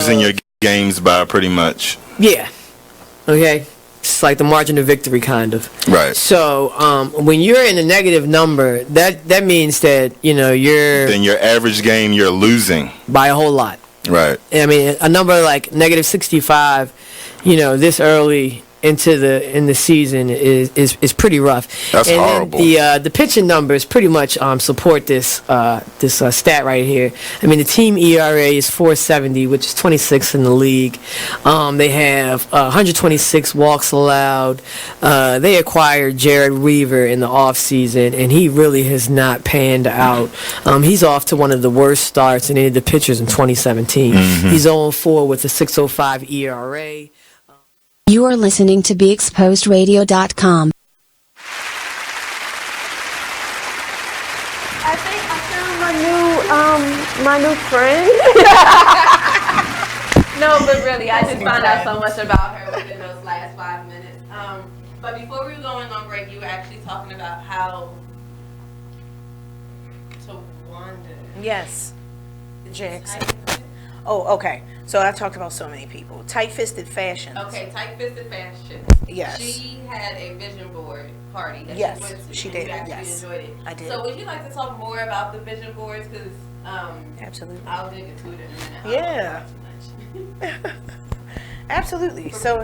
losing your games by pretty much. Yeah. Okay. It's like the margin of victory, kind of. Right. So when you're in a negative number, that means that you're. Then your average game you're losing by a whole lot. Right. I mean, a number like negative 65, this early in the season is pretty rough. That's horrible. And the pitching numbers pretty much support this stat right here. I mean, the team ERA is 4.70, which is 26th in the league. They have 126 walks allowed. They acquired Jared Weaver in the offseason, and he really has not panned out. He's off to one of the worst starts in any of the pitchers in 2017. Mm-hmm. He's 0-4 with a 6.05 ERA. You are listening to BeExposedRadio.com. I think I found my new friend. No, but really, I just found out so much about her within those last 5 minutes. But before we were going on break, you were actually talking about how to wander. Yes, Jackson. Oh, okay. So I've talked about so many people. Tight-fisted fashions. Okay, tight-fisted fashion. Yes. She had a vision board party that Yes, she went to. she and did, you actually yes. enjoyed it. I did. So would you like to talk more about the vision boards? Because Absolutely. I'll dig into it in a minute. Yeah. Absolutely. So,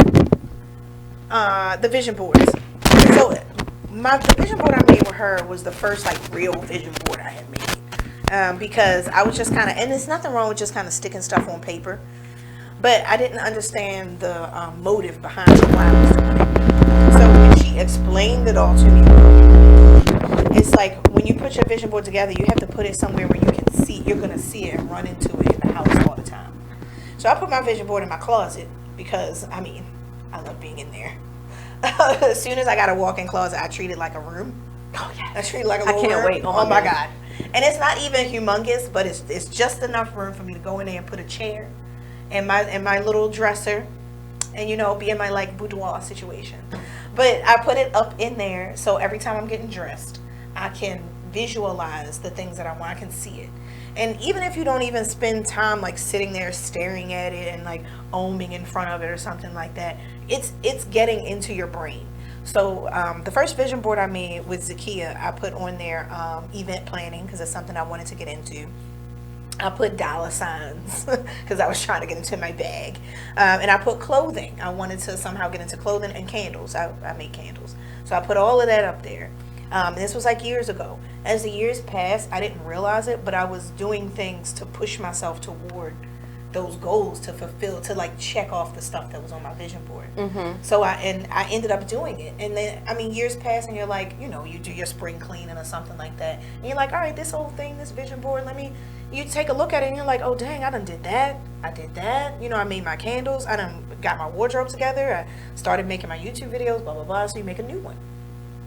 the vision boards. So, the vision board I made with her was the first real vision board I had made. Because I was just kind of, and there's nothing wrong with just kind of sticking stuff on paper, but I didn't understand the motive behind why I was doing it. So when she explained it all to me, it's like when you put your vision board together, you have to put it somewhere where you can see, you're going to see it and run into it in the house all the time. So I put my vision board in my closet because, I love being in there. As soon as I got a walk-in closet, I treat it like a room. Oh, yeah. I treat it like a little room. I can't wait. Oh my God. And it's not even humongous, but it's just enough room for me to go in there and put a chair and my little dresser and be in my boudoir situation. But I put it up in there so every time I'm getting dressed, I can visualize the things that I want. I can see it. And even if you don't even spend time sitting there staring at it and oming in front of it or something like that, it's getting into your brain. So the first vision board I made with Zakia, I put on there event planning because it's something I wanted to get into. I put dollar signs because I was trying to get into my bag. And I put clothing. I wanted to somehow get into clothing and candles. I make candles. So I put all of that up there. And this was years ago. As the years passed, I didn't realize it, but I was doing things to push myself toward those goals to fulfill, to check off the stuff that was on my vision board. Mm-hmm. So I ended up doing it. And then, years pass and you're you do your spring cleaning or something like that. And you're all right, this whole thing, this vision board, you take a look at it and you're oh dang, I done did that. I did that. I made my candles. I done got my wardrobe together. I started making my YouTube videos, blah, blah, blah. So you make a new one.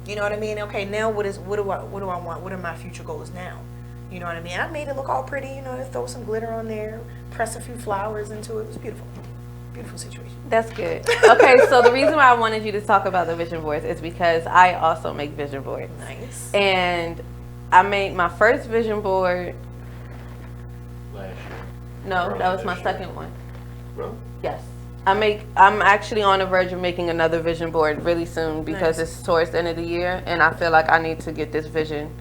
You know what I mean? Okay, now what do I want? What are my future goals now? You know what I mean? I made it look all pretty, throw some glitter on there, press a few flowers into it. It was beautiful. Beautiful situation. That's good. Okay, so the reason why I wanted you to talk about the vision boards is because I also make vision boards. Nice. And I made my first vision board. Last year. No, that was my second one. Really? Yes. I'm actually on the verge of making another vision board really soon because it's towards the end of the year and I feel like I need to get this vision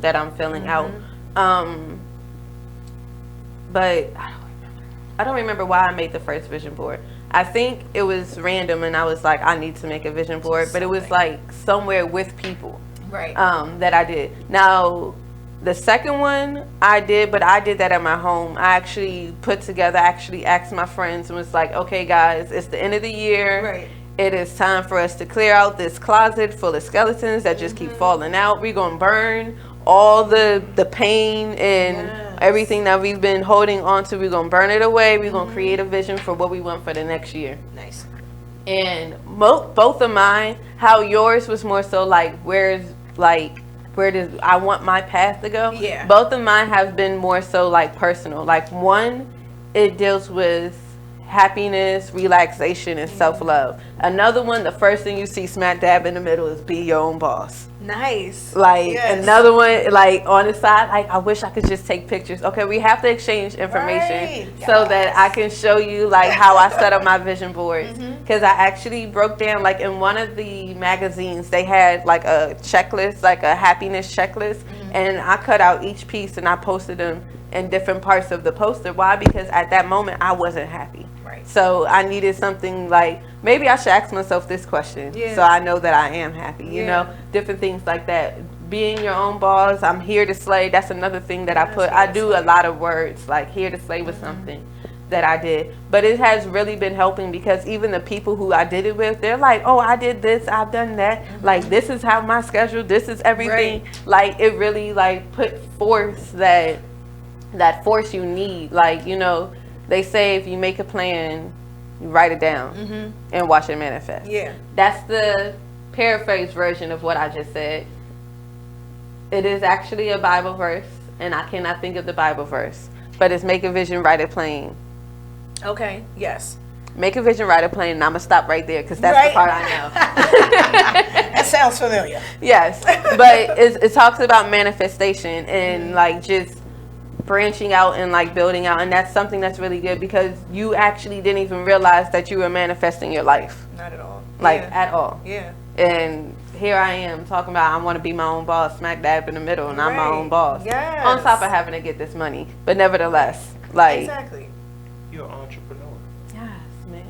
that I'm filling out. But I don't remember why I made the first vision board. I think it was random and I was I need to make a vision board, but it was somewhere with people. Right. That I did. Now, the second one I did, but I did that at my home. I actually asked my friends and was okay guys, it's the end of the year. Right. It is time for us to clear out this closet full of skeletons that just keep falling out. We're going to burn all the pain and everything that we've been holding on to. We're going to burn it away. We're going to create a vision for what we want for the next year. Nice. And both of mine, how yours was more so where does I want my path to go? Yeah. Both of mine have been more so personal. One, it deals with happiness, relaxation, and self-love. Another one, the first thing you see smack dab in the middle is be your own boss. Nice. Like Yes. another one, like on the side, like I wish I could just take pictures. Okay, we have to exchange information Right. so that I can show you like how I set up my vision boards. Mm-hmm. Because I actually broke down, like in one of the magazines, they had like a checklist, like a happiness checklist, and I cut out each piece and I posted them in different parts of the poster. Why? Because at that moment I wasn't happy. Right. So I needed something like, maybe I should ask myself this question, Yeah. so I know that I am happy. You Yeah. know, different things like that. Being your own boss, I'm here to slay. That's another thing that I put. I do a lot of words like here to slay with something that I did. But it has really been helping, because even the people who I did it with, they're like, oh, I did this, I've done that. Like, this is how my schedule, this is everything. Like, it really like put forth that force you need. Like, you know, they say if you make a plan, you write it down and watch it manifest. Yeah. That's the paraphrase version of what I just said. It is actually a Bible verse, and I cannot think of the Bible verse, but it's make a vision, write it plain. Okay. Yes. Make a vision, write it plain, and I'm going to stop right there because that's Right. the part I know. That sounds familiar. Yes, but it talks about manifestation and like just branching out and like building out, and that's something that's really good, because you actually didn't even realize that you were manifesting your life, Not at all. like Yeah. at all. Yeah. And here I am talking about I want to be my own boss, smack dab in the middle, and I'm my Right. own boss. Yes. On top of having to get this money, but nevertheless, like Exactly. You're an entrepreneur. yes, man.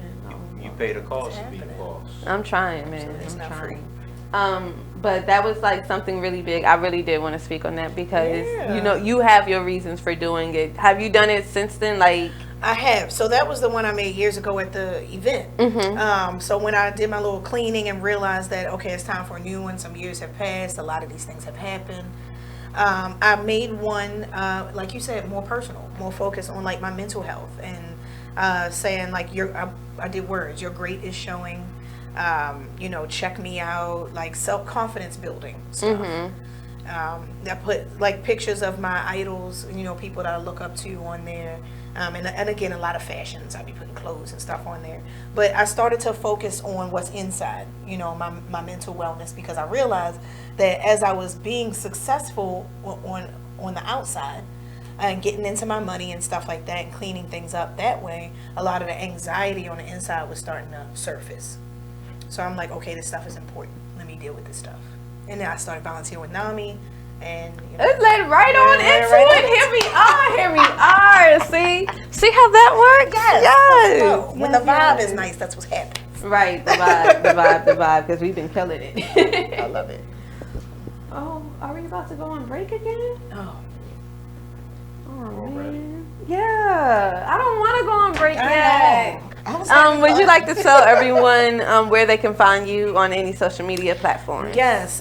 You pay the cost to be the happening. boss. I'm trying, man. It's I'm not free. trying. But that was like something really big. I really did want to speak on that because Yeah. you know you have your reasons for doing it. Have you done it since then? Like, I have. So that was the one I made years ago at the event. So when I did my little cleaning and realized that, okay, it's time for a new one. Some years have passed. A lot of these things have happened. I made one, like you said, more personal, more focused on like my mental health, and saying like I did words. Your great is showing. You know, check me out, like self-confidence building stuff. I put like pictures of my idols, you know, people that I look up to on there. And again, a lot of fashions. I'd be putting clothes and stuff on there. But I started to focus on what's inside, you know, my mental wellness, because I realized that as I was being successful on the outside and getting into my money and stuff like that and cleaning things up that way, a lot of the anxiety on the inside was starting to surface. So I'm like, okay, this stuff is important. Let me deal with this stuff. And then I started volunteering with NAMI. And you know, it's led right on Yeah, into right it. Here we are. See how that works? yes. Yes. When the vibe is nice, that's what's happening. Right, the vibe, because we've been killing it. I love it. Oh, are we about to go on break again? Oh, Oh man. Yeah, I don't want to go on break I yet. know. I was having Would you fun. like to tell everyone where they can find you on any social media platform? Yes.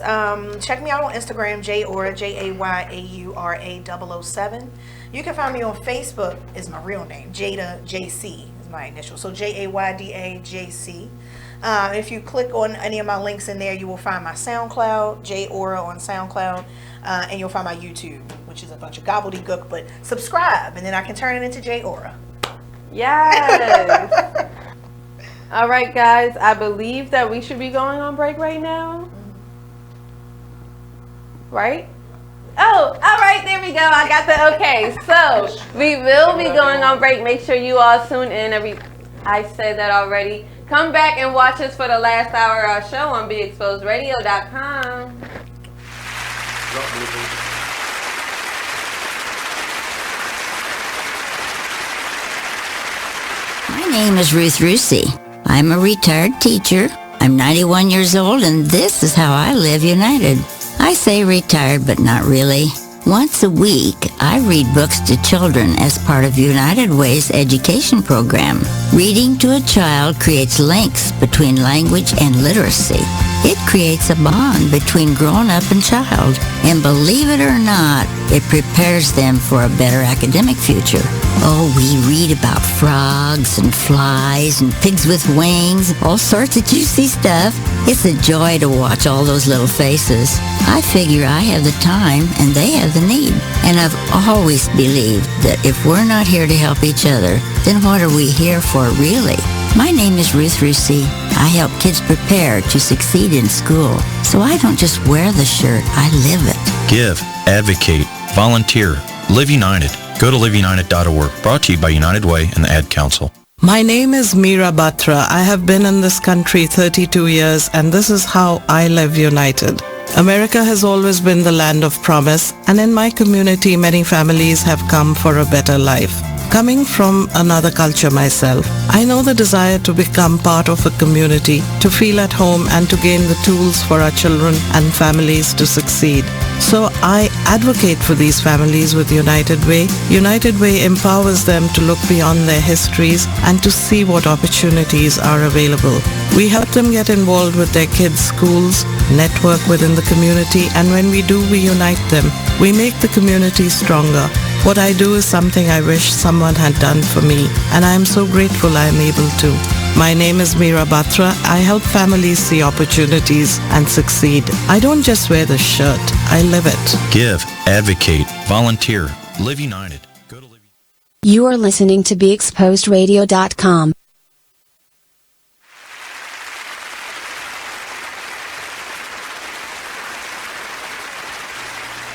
Check me out on Instagram, Jayaura, JAYAURA007. You can find me on Facebook, is my real name. Jada JC is my initial. So JAYDAJC. If you click on any of my links in there, you will find my SoundCloud, Jayaura on SoundCloud, and you'll find my YouTube, which is a bunch of gobbledygook. But subscribe, and then I can turn it into Jayaura. Yes. All right, guys. I believe that we should be going on break right now. Right? Oh, all right. There we go. I got the okay. So we will be going on break. Make sure you all tune in. I said that already. Come back and watch us for the last hour of our show on BeExposedRadio.com. My name is Ruth Rusi. I'm a retired teacher. I'm 91 years old, and this is how I live united. I say retired, but not really. Once a week, I read books to children as part of United Way's education program. Reading to a child creates links between language and literacy. It creates a bond between grown-up and child. And believe it or not, it prepares them for a better academic future. Oh, we read about frogs and flies and pigs with wings, all sorts of juicy stuff. It's a joy to watch all those little faces. I figure I have the time and they have the need. And I've always believed that if we're not here to help each other, then what are we here for really? My name is Ruth Rusey. I help kids prepare to succeed in school. So I don't just wear the shirt, I live it. Give, advocate, volunteer, Live United. Go to liveunited.org. Brought to you by United Way and the Ad Council. My name is Meera Batra. I have been in this country 32 years, and this is how I live united. America has always been the land of promise, and in my community many families have come for a better life. Coming from another culture myself, I know the desire to become part of a community, to feel at home and to gain the tools for our children and families to succeed. So I advocate for these families with United Way. United Way empowers them to look beyond their histories and to see what opportunities are available. We help them get involved with their kids' schools, network within the community, and when we do, we unite them. We make the community stronger. What I do is something I wish someone had done for me, and I am so grateful I am able to. My name is Meera Batra. I help families see opportunities and succeed. I don't just wear the shirt, I live it. Give, advocate, volunteer, Live United. Go to Live United. You are listening to BeExposedRadio.com.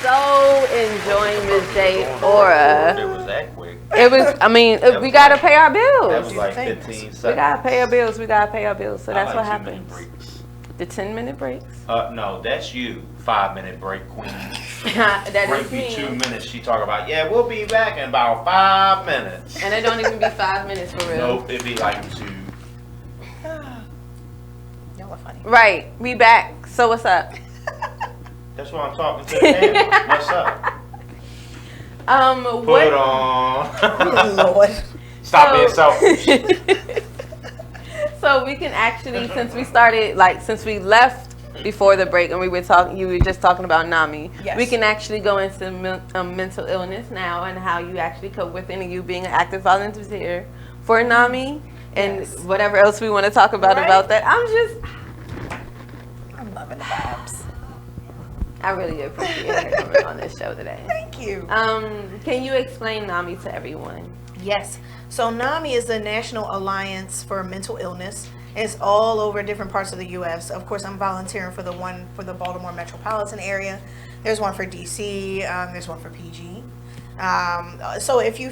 So enjoying Miss J aura. It was that quick. It was. I mean, we gotta pay our That bills. was like 15 seconds. We gotta pay our bills. We gotta pay our bills. So that's I what like 2-minute happens. breaks. The 10-minute breaks. No, that's you. 5-minute break, queen. That Break is be me. 2 minutes. She talk about, yeah, we'll be back in about 5 minutes. And it don't even be 5 minutes for real. Nope, it'd be like 2. Y'all are funny. Right. We back. So what's up? That's why I'm talking to the camera. What's up? Put What? on. Lord. Stop being selfish. So we can actually, since we started, like, since we left before the break and we were talking, you were just talking about NAMI. Yes. We can actually go into mental illness now and how you actually cope with it, and you being an active volunteer for NAMI and Yes. whatever else we want to talk about Right. that. I'm loving the vibes. I really appreciate her coming on this show today. Thank you. Can you explain NAMI to everyone? Yes. So NAMI is the National Alliance for Mental Illness. It's all over different parts of the U.S. Of course, I'm volunteering for the one for the Baltimore metropolitan area. There's one for D.C. There's one for PG. So if you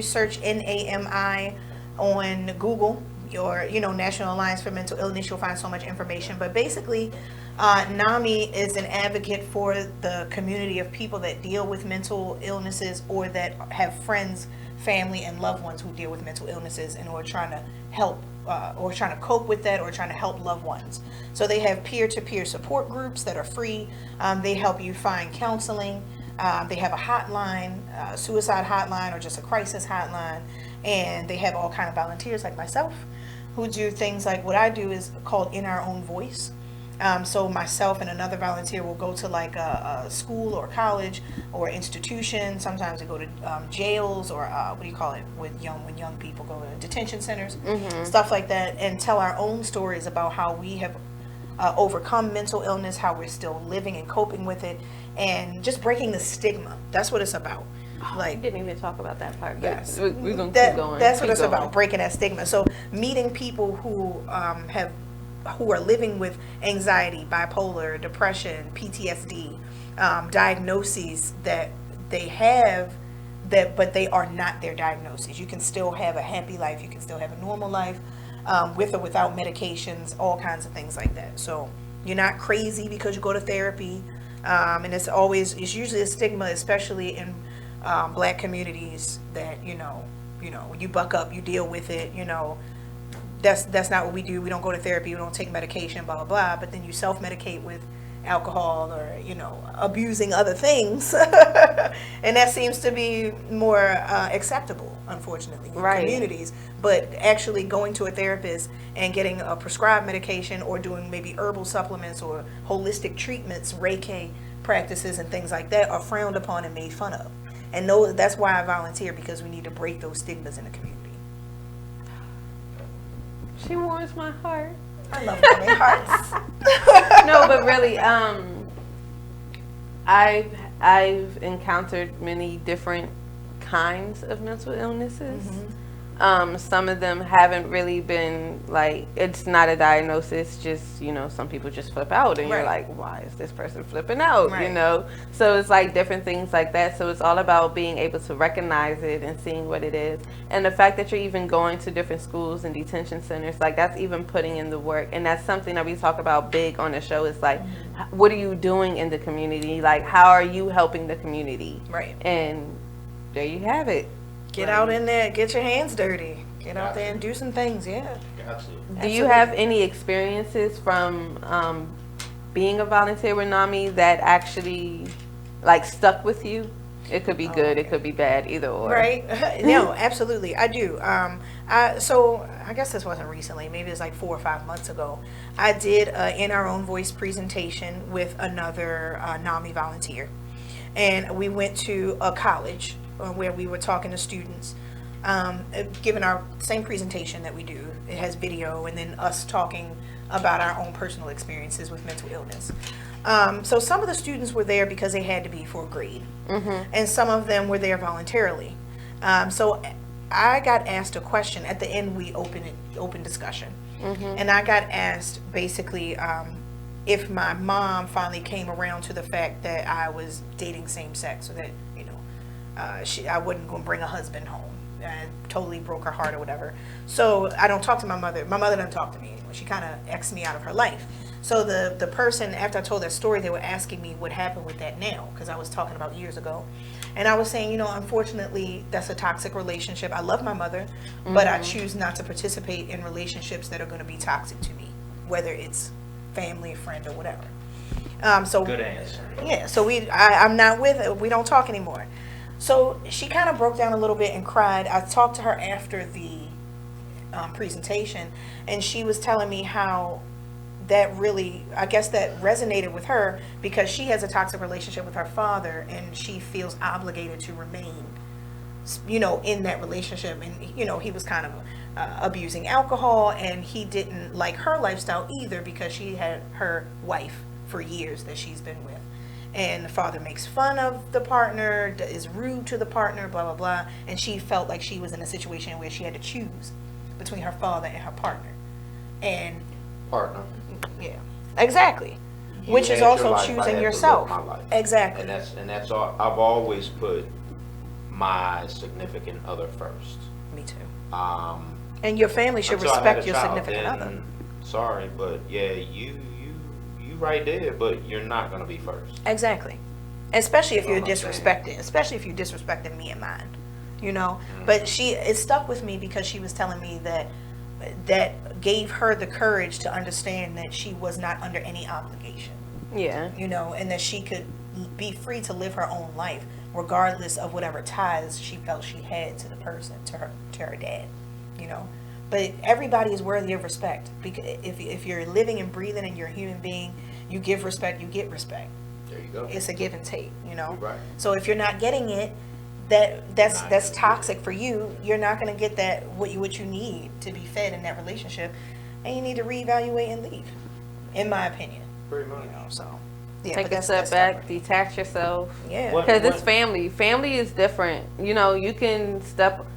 search NAMI on Google, your National Alliance for Mental Illness, you'll find so much information. But basically, NAMI is an advocate for the community of people that deal with mental illnesses or that have friends, family, and loved ones who deal with mental illnesses and who are trying to help or trying to cope with that or trying to help loved ones. So they have peer-to-peer support groups that are free. They help you find counseling. They have a hotline, suicide hotline, or just a crisis hotline. And they have all kind of volunteers like myself who do things like what I do is called In Our Own Voice. So myself and another volunteer will go to like a school or college or institution. Sometimes they go to jails or what do you call it when young people go to detention centers, stuff like that, and tell our own stories about how we have overcome mental illness, how we're still living and coping with it, and just breaking the stigma. That's what it's about. We didn't even talk about that part. Yes. We're going to keep going. That's what Keep it's going. about, breaking that stigma. So meeting people who who are living with anxiety, bipolar, depression, PTSD, diagnoses that they have but they are not their diagnoses. You can still have a happy life. You can still have a normal life with or without medications, all kinds of things like that. So you're not crazy because you go to therapy. And it's usually a stigma, especially in Black communities, that when you buck up, you deal with it. That's not what we do. We don't go to therapy. We don't take medication, blah, blah, blah. But then you self-medicate with alcohol or, abusing other things. And that seems to be more acceptable, unfortunately, in communities. But actually going to a therapist and getting a prescribed medication or doing maybe herbal supplements or holistic treatments, Reiki practices and things like that are frowned upon and made fun of. And that's why I volunteer, because we need to break those stigmas in the community. She warms my heart. I love warming hearts. No, but really, I've encountered many different kinds of mental illnesses. Some of them haven't really been like, it's not a diagnosis, just, you know, some people just flip out and you're like, why is this person flipping out, you know? So it's like different things like that. So it's all about being able to recognize it and seeing what it is. And the fact that you're even going to different schools and detention centers, like that's even putting in the work. And that's something that we talk about big on the show. Is like, what are you doing in the community? Like, how are you helping the community? Right. And there you have it. Get out in there, get your hands dirty. Get out there and do some things, yeah. Absolutely. Do you have any experiences from being a volunteer with NAMI that actually like stuck with you? It could be good, it could be bad, either or. Right? No, absolutely, I do. So I guess this wasn't recently, maybe it was like 4 or 5 months ago. I did In Our Own Voice presentation with another NAMI volunteer. And we went to a college where we were talking to students, giving our same presentation that we do. It has video and then us talking about our own personal experiences with mental illness. So some of the students were there because they had to be for a grade, and some of them were there voluntarily. So I got asked a question at the end. We open discussion, and I got asked basically if my mom finally came around to the fact that I was dating same sex, or that, you know, I wasn't going to bring a husband home. I totally broke her heart or whatever. So I don't talk to my mother. My mother doesn't talk to me anymore. She kind of X'd me out of her life. So the person, after I told that story, they were asking me what happened with that now, because I was talking about years ago. And I was saying, you know, unfortunately, that's a toxic relationship. I love my mother, but I choose not to participate in relationships that are going to be toxic to me, whether it's family, friend, or whatever. So Good answer. Yeah, so I'm not with her. We don't talk anymore. So she kind of broke down a little bit and cried. I talked to her after the presentation, and she was telling me how that really, I guess that resonated with her, because she has a toxic relationship with her father, and she feels obligated to remain, you know, in that relationship. And, you know, he was kind of abusing alcohol, and he didn't like her lifestyle either, because she had her wife for years that she's been with. And the father makes fun of the partner, is rude to the partner, blah, blah, blah. And she felt like she was in a situation where she had to choose between her father and her partner. And Partner. yeah, exactly. You Which is had your also life, I had choosing to yourself. live my life. Exactly. And that's all. I've always put my significant other first. Me too. Um, And your family should until I had respect a your child, significant then, other. Sorry, but yeah, you right there, but you're not gonna be first. Exactly. Especially if You know you're what I'm saying? disrespecting, especially if you're disrespecting me and mine, you know. But it stuck with me because she was telling me that gave her the courage to understand that she was not under any obligation, Yeah. you know, and that she could be free to live her own life regardless of whatever ties she felt she had to the person, to her dad, you know. But everybody is worthy of respect, because if you're living and breathing and you're a human being, you give respect, you get respect. There you go. It's a give and take, you know. Right. So if you're not getting it, that's toxic for you. You're not going to get that what you need to be fed in that relationship, and you need to reevaluate and leave, in my opinion. Pretty much. You know, so yeah, Take but a that's step stuck back, with me. detach yourself. Yeah. What- Because it's family. Family is different. You know, you can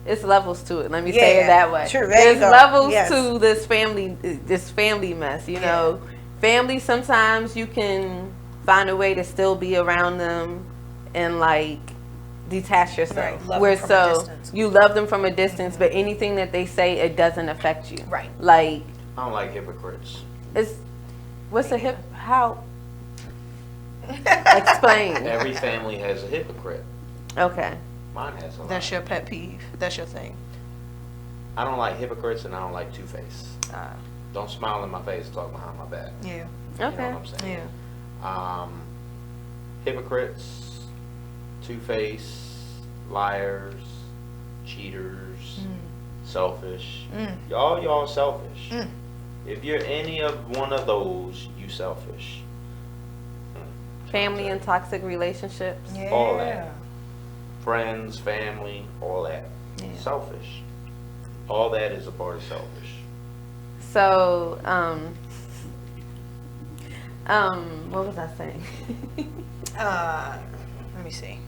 it's levels to it. Let me say Yeah, it that way. true. There you There's go. levels Yes. to this family mess, you know. Family, sometimes you can find a way to still be around them and like detach yourself. Right, love Where them from a so distance. you love them from a distance, but anything that they say, it doesn't affect you. Right. Like I don't like hypocrites. what's a how explain. Every family has a hypocrite. Okay. Mine has a lot. That's your pet peeve. That's your thing. I don't like hypocrites and I don't like two-faced. Don't smile in my face and talk behind my back. Yeah. You know Okay. what I'm saying? Yeah. Hypocrites, two-faced, liars, cheaters, selfish. Y'all selfish. If you're any of one of those, you selfish. Family and toxic relationships. Yeah. All that. Friends, family, all that. Yeah. Selfish. All that is a part of selfish. So, what was I saying? Let me see.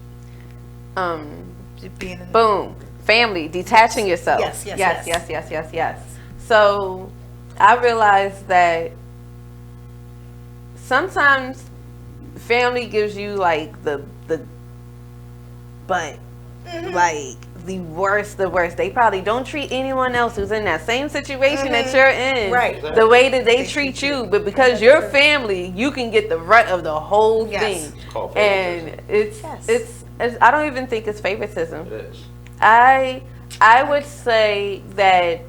Um, Just being in boom. family, detaching yourself. Yes. So I realized that sometimes family gives you like the butt, like the worst. They probably don't treat anyone else who's in that same situation that you're in the way that they treat you, but because you're family, you can get the rut of the whole thing. And it's I don't even think it's favoritism. It is. I would say that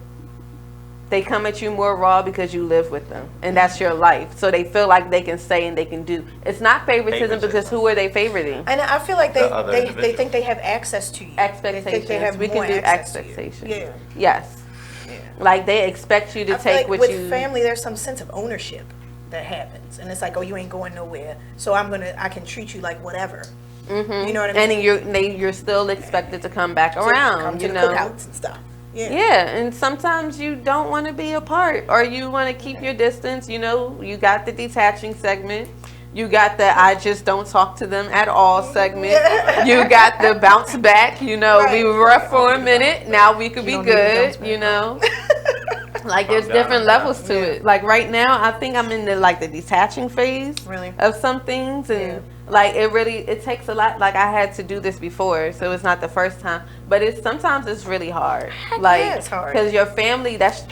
they come at you more raw because you live with them and that's your life, so they feel like they can say and they can do. It's not favoritism because who are they favoriting? And I feel like they think they have access to you. Expectations. They think they have we more can do access expectations. to you. Yeah. Yes. Yeah. Like they expect you to I feel take like what with you. family, there's some sense of ownership that happens, and it's like, oh, you ain't going nowhere, so I can treat you like whatever. You know what I mean? And you're still expected to come back around. Come to you the know. cookouts and stuff. Yeah, and sometimes you don't want to be apart, or you want to keep your distance. You know, you got the detaching segment. You got the I just don't talk to them at all segment. You got the bounce back. You know, we were rough for a minute. Now we could be good. You know, like there's different levels to it. Like right now, I think I'm in the detaching phase of some things, and like it takes a lot. Like I had to do this before, so it's not the first time. But sometimes it's really hard. It's hard because your family, that's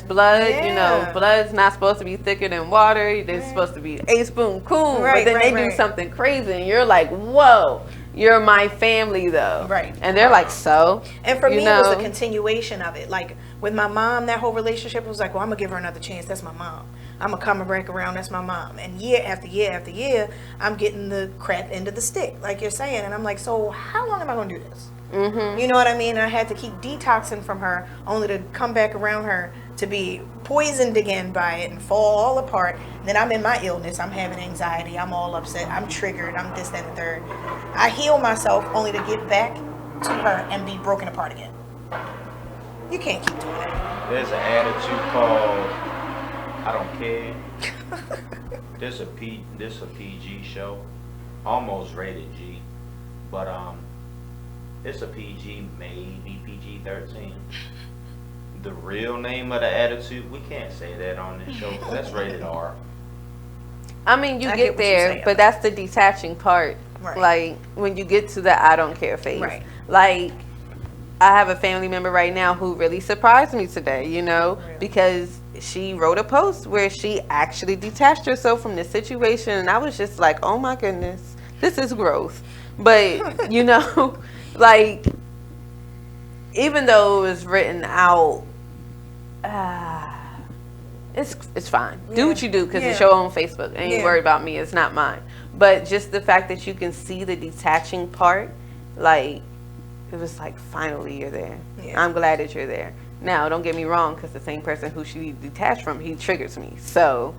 blood. You know, blood's not supposed to be thicker than water. They're supposed to be a spoon cool. But then they do something crazy, and you're like, whoa. You're my family, though. And they're like, so? And for me, it was a continuation of it. Like, with my mom, that whole relationship was like, well, I'm going to give her another chance. That's my mom. I'm going to come back around. That's my mom. And year after year after year, I'm getting the crap end of the stick, like you're saying. And I'm like, so how long am I going to do this? You know what I mean? And I had to keep detoxing from her, only to come back around her to be poisoned again by it and fall all apart. And then I'm in my illness. I'm having anxiety. I'm all upset. I'm triggered. I'm this, that, and the third. I heal myself only to get back to her and be broken apart again. You can't keep doing that. There's an attitude called I don't care. This a PG show, almost rated G, but it's a PG, maybe PG-13. The real name of the attitude, we can't say that on this show because that's rated R. I mean, you get there, but that's the detaching part. Like when you get to the I don't care phase. Like I have a family member right now who really surprised me today, you know, because she wrote a post where she actually detached herself from the situation, and I was just like, oh my goodness, this is growth. But you know, like even though it was written out, it's fine. Do what you do because it's your own Facebook. Ain't worried about me. It's not mine. But just the fact that you can see the detaching part, like it was like finally you're there. I'm glad that you're there. Now don't get me wrong, because the same person who she detached from, he triggers me. So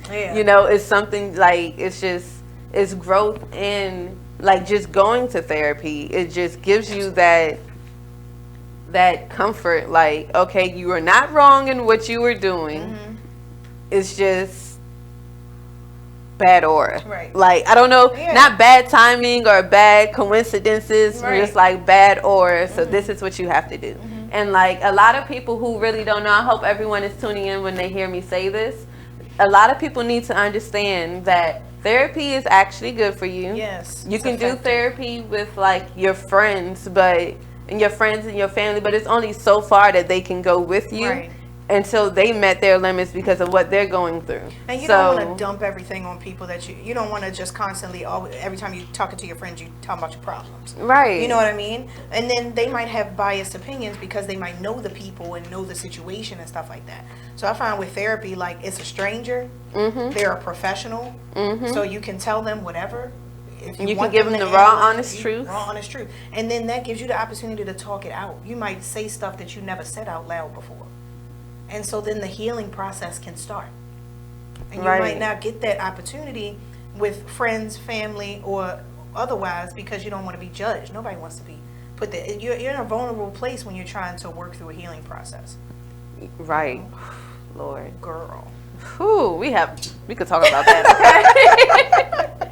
you know, it's something like it's growth in like just going to therapy. It just gives you that comfort, like, okay, you are not wrong in what you were doing. It's just bad aura. Like, I don't know, not bad timing or bad coincidences, just like bad aura. So this is what you have to do. And like a lot of people who really don't know, I hope everyone is tuning in when they hear me say this. A lot of people need to understand that therapy is actually good for you. You can do therapy with like your friends, and your friends and your family, but it's only so far that they can go with you until they met their limits because of what they're going through. And you don't want to dump everything on people that you don't want to just constantly, every time you're talking to your friends, you talk about your problems. You know what I mean? And then they might have biased opinions because they might know the people and know the situation and stuff like that. So I find with therapy, like, it's a stranger, they're a professional, so you can tell them whatever. If you can give them the raw, honest truth. And then that gives you the opportunity to talk it out. You might say stuff that you never said out loud before. And so then the healing process can start. And you might not get that opportunity with friends, family, or otherwise because you don't want to be judged. Nobody wants to be put there. You're in a vulnerable place when you're trying to work through a healing process. Lord. Girl. Whew, we could talk about that, okay?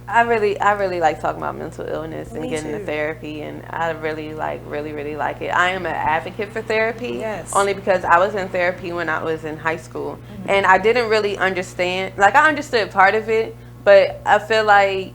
I really like talking about mental illness and Me getting too. to therapy, and I really like it. I am an advocate for therapy, Yes. only because I was in therapy when I was in high school, and I didn't really understand. Like, I understood part of it, but I feel like,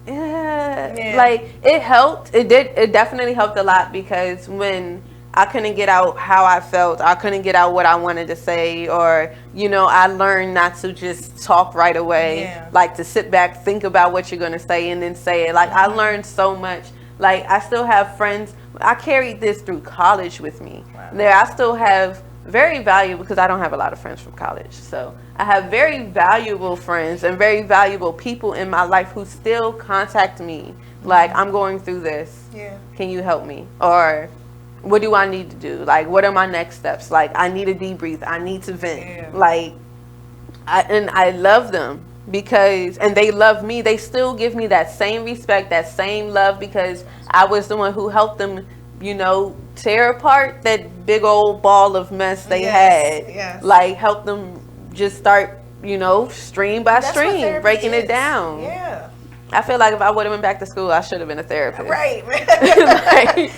like it helped. It definitely helped a lot, because when I couldn't get out how I felt, I couldn't get out what I wanted to say, or, you know, I learned not to just talk right away. Yeah. Like, to sit back, think about what you're going to say, and then say it. Like, I learned so much. Like, I still have friends. I carried this through college with me. There, I still have very valuable, because I don't have a lot of friends from college. So I have very valuable friends and very valuable people in my life who still contact me. Like, I'm going through this. Yeah. Can you help me? Or, what do I need to do? Like, what are my next steps? Like, I need a debrief. I need to vent. Yeah. Like, I love them, because, and they love me. They still give me that same respect, that same love, because I was the one who helped them, you know, tear apart that big old ball of mess they had. Yes. Like, help them just start, you know, stream by That's what stream, therapy breaking is. it down. Yeah. I feel like if I would have went back to school, I should have been a therapist. Right. Like,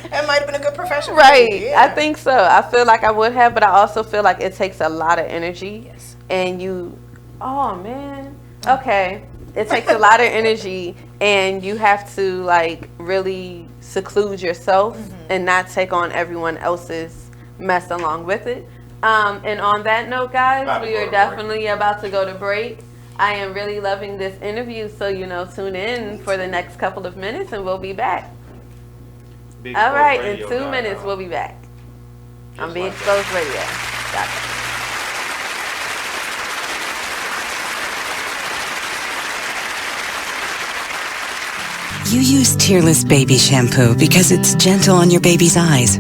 That might have been a good profession. right. For you. Yeah. I think so. I feel like I would have, but I also feel like it takes a lot of energy. Yes. And you, oh man. Okay. It takes a lot of energy, and you have to, like, really seclude yourself and not take on everyone else's mess along with it. And on that note, guys, About to we go are to definitely about to go to break. I am really loving this interview, so, you know, tune in for the next couple of minutes, and we'll be back. Big All Exposed right, in Radio 2 minutes, .com. we'll be back on Just Big like Exposed Radio. Gotcha. You use Tearless Baby Shampoo because it's gentle on your baby's eyes.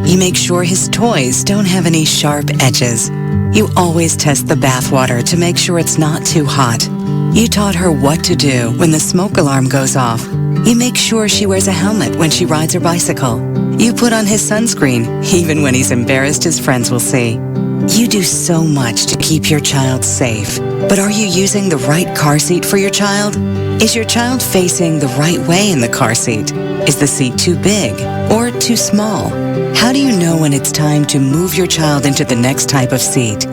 You make sure his toys don't have any sharp edges. You always test the bathwater to make sure it's not too hot. You taught her what to do when the smoke alarm goes off. You make sure she wears a helmet when she rides her bicycle. You put on his sunscreen, even when he's embarrassed his friends will see. You do so much to keep your child safe. But are you using the right car seat for your child? Is your child facing the right way in the car seat? Is the seat too big or too small? How do you know when it's time to move your child into the next type of seat?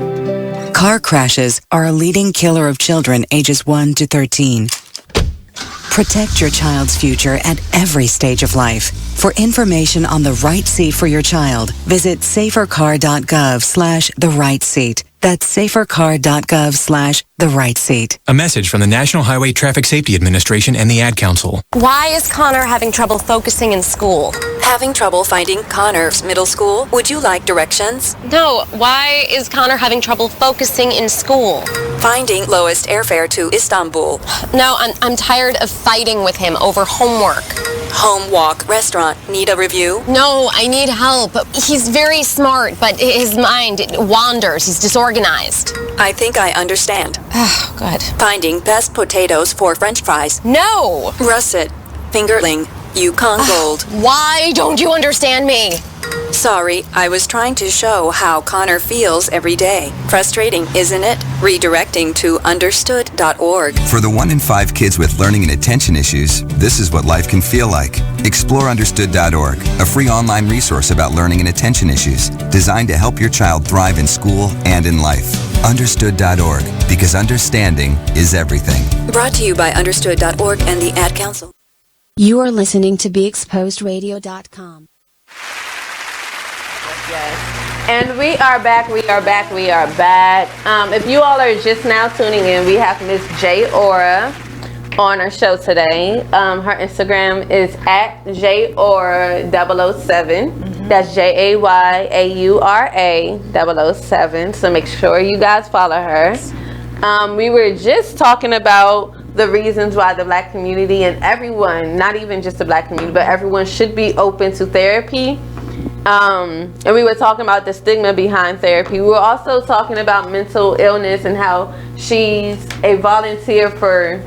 Car crashes are a leading killer of children ages 1 to 13. Protect your child's future at every stage of life. For information on the right seat for your child, visit safercar.gov/the right seat. That's safercar.gov/the right seat. A message from the National Highway Traffic Safety Administration and the Ad Council. Why is Connor having trouble focusing in school? Having trouble finding Connor's middle school? Would you like directions? No, why is Connor having trouble focusing in school? Finding lowest airfare to Istanbul. No, I'm tired of fighting with him over homework. Home walk restaurant. Need a review? No, I need help. He's very smart, but his mind wanders. He's disorganized. I think I understand. Oh, good. Finding best potatoes for French fries. No! Russet. Fingerling. Yukon Gold. Why don't you understand me? Sorry, I was trying to show how Connor feels every day. Frustrating, isn't it? Redirecting to understood.org. For the 1 in 5 kids with learning and attention issues, this is what life can feel like. Explore understood.org, a free online resource about learning and attention issues, designed to help your child thrive in school and in life. Understood.org, because understanding is everything. Brought to you by understood.org and the Ad Council. You are listening to BeExposedRadio.com. Yes. And we are back. If you all are just now tuning in, we have Miss J Aura on our show today. Her Instagram is at JAYAURA007. That's JAYAURA007. So make sure you guys follow her. We were just talking about the reasons why the black community and everyone, not even just the black community, but everyone should be open to therapy. And we were talking about the stigma behind therapy. We were also talking about mental illness and how she's a volunteer for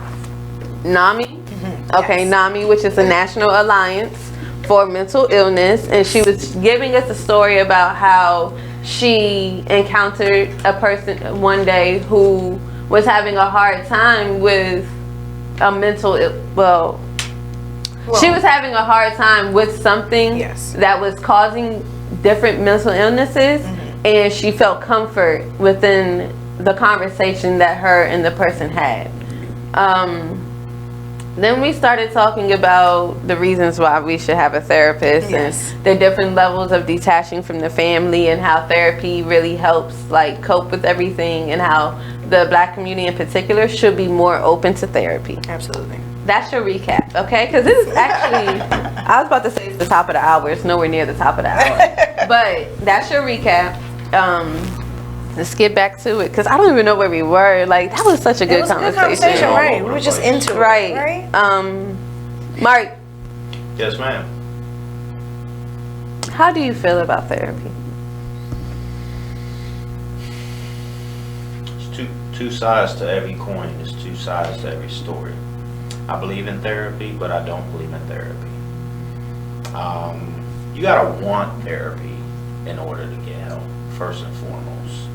NAMI. Okay, NAMI, which is the National Alliance for Mental Illness. And she was giving us a story about how she encountered a person one day who was having a hard time with a mental, she was having a hard time with something that was causing different mental illnesses, and she felt comfort within the conversation that her and the person had. Then we started talking about the reasons why we should have a therapist and the different levels of detaching from the family, and how therapy really helps like cope with everything, and how the Black community in particular should be more open to therapy. Absolutely. That's your recap, okay? Because this is actually, I was about to say it's the top of the hour. It's nowhere near the top of the hour. But that's your recap. Let's get back to it, because I don't even know where we were. Like, that was such a good conversation. Right? We were just into it. Right. Mark. Yes, ma'am. How do you feel about therapy? It's two sides to every coin. There's two sides to every story. I believe in therapy, but I don't believe in therapy. You gotta want therapy in order to get help, first and foremost.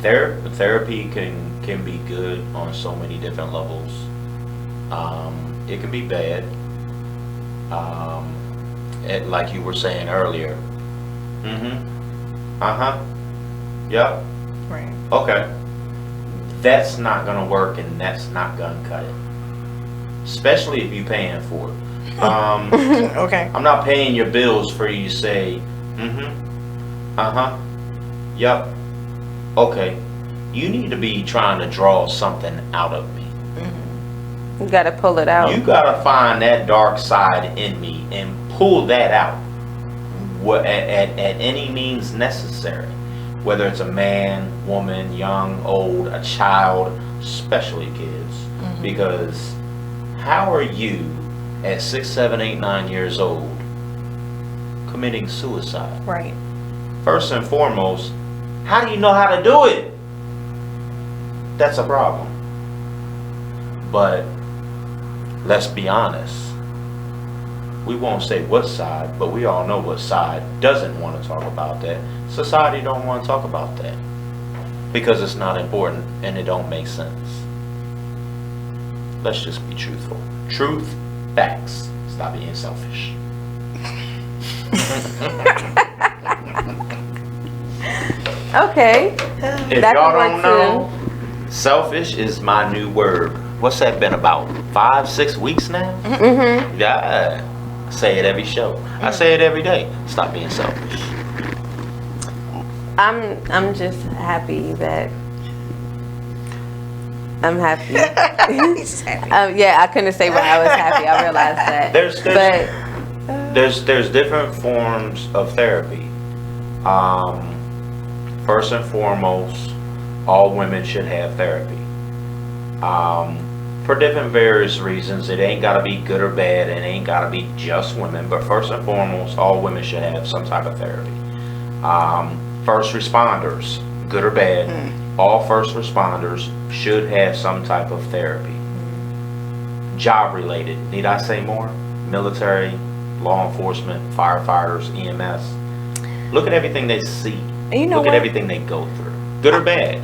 Therapy can be good on so many different levels. It can be bad. Like you were saying earlier. Yep. Right. Okay. That's not gonna work, and that's not gonna cut it. Especially if you're paying for it. Okay. I'm not paying your bills for you to say, yep, okay. You need to be trying to draw something out of me. You gotta pull it out. You gotta find that dark side in me and pull that out at any means necessary. Whether it's a man, woman, young, old, a child, especially kids. Because how are you at 6, 7, 8, 9 years old committing suicide? Right. First and foremost, how do you know how to do it? That's a problem. But let's be honest. We won't say what side, but we all know what side doesn't want to talk about that. Society don't want to talk about that because it's not important and it don't make sense. Let's just be truthful. Truth, facts. Stop being selfish. Okay. If y'all don't know, selfish is my new word. What's that been about? 5, 6 weeks now? Yeah. I say it every show. I say it every day. Stop being selfish. I'm just happy that I'm happy. He's happy. Yeah, I couldn't say why I was happy. I realized that. There's different forms of therapy. First and foremost, all women should have therapy. For different various reasons. It ain't gotta be good or bad. It ain't gotta be just women. But first and foremost, all women should have some type of therapy. First responders, good or bad, all first responders should have some type of therapy. Job related, need I say more? Military, law enforcement, firefighters, EMS. Look at everything they see. Look at everything they go through. Good or bad.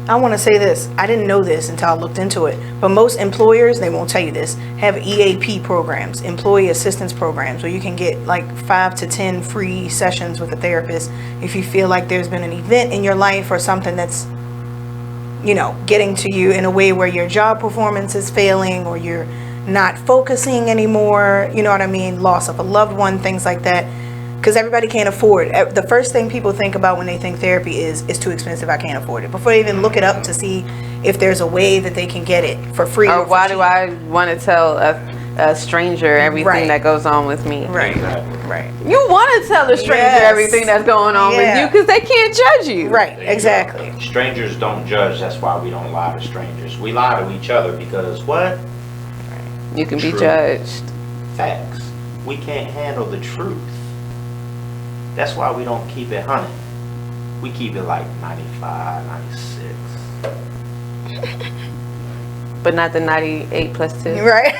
I want to say this. I didn't know this until I looked into it. But most employers, they won't tell you this, have EAP programs, employee assistance programs, where you can get like 5 to 10 free sessions with a therapist if you feel like there's been an event in your life or something that's, you know, getting to you in a way where your job performance is failing or you're not focusing anymore. You know what I mean? Loss of a loved one, things like that. Because everybody can't afford it. The first thing people think about when they think therapy is, it's too expensive, I can't afford it. Before they even look it up to see if there's a way that they can get it for free. Or why do I want to tell a stranger everything that goes on with me? Right. You want to tell a stranger everything that's going on with you because they can't judge you. Right, exactly. Strangers don't judge. That's why we don't lie to strangers. We lie to each other because what? You can be judged. Facts. We can't handle the truth. That's why we don't keep it 100. We keep it like 95, 96. But not the 98 plus 2. Right.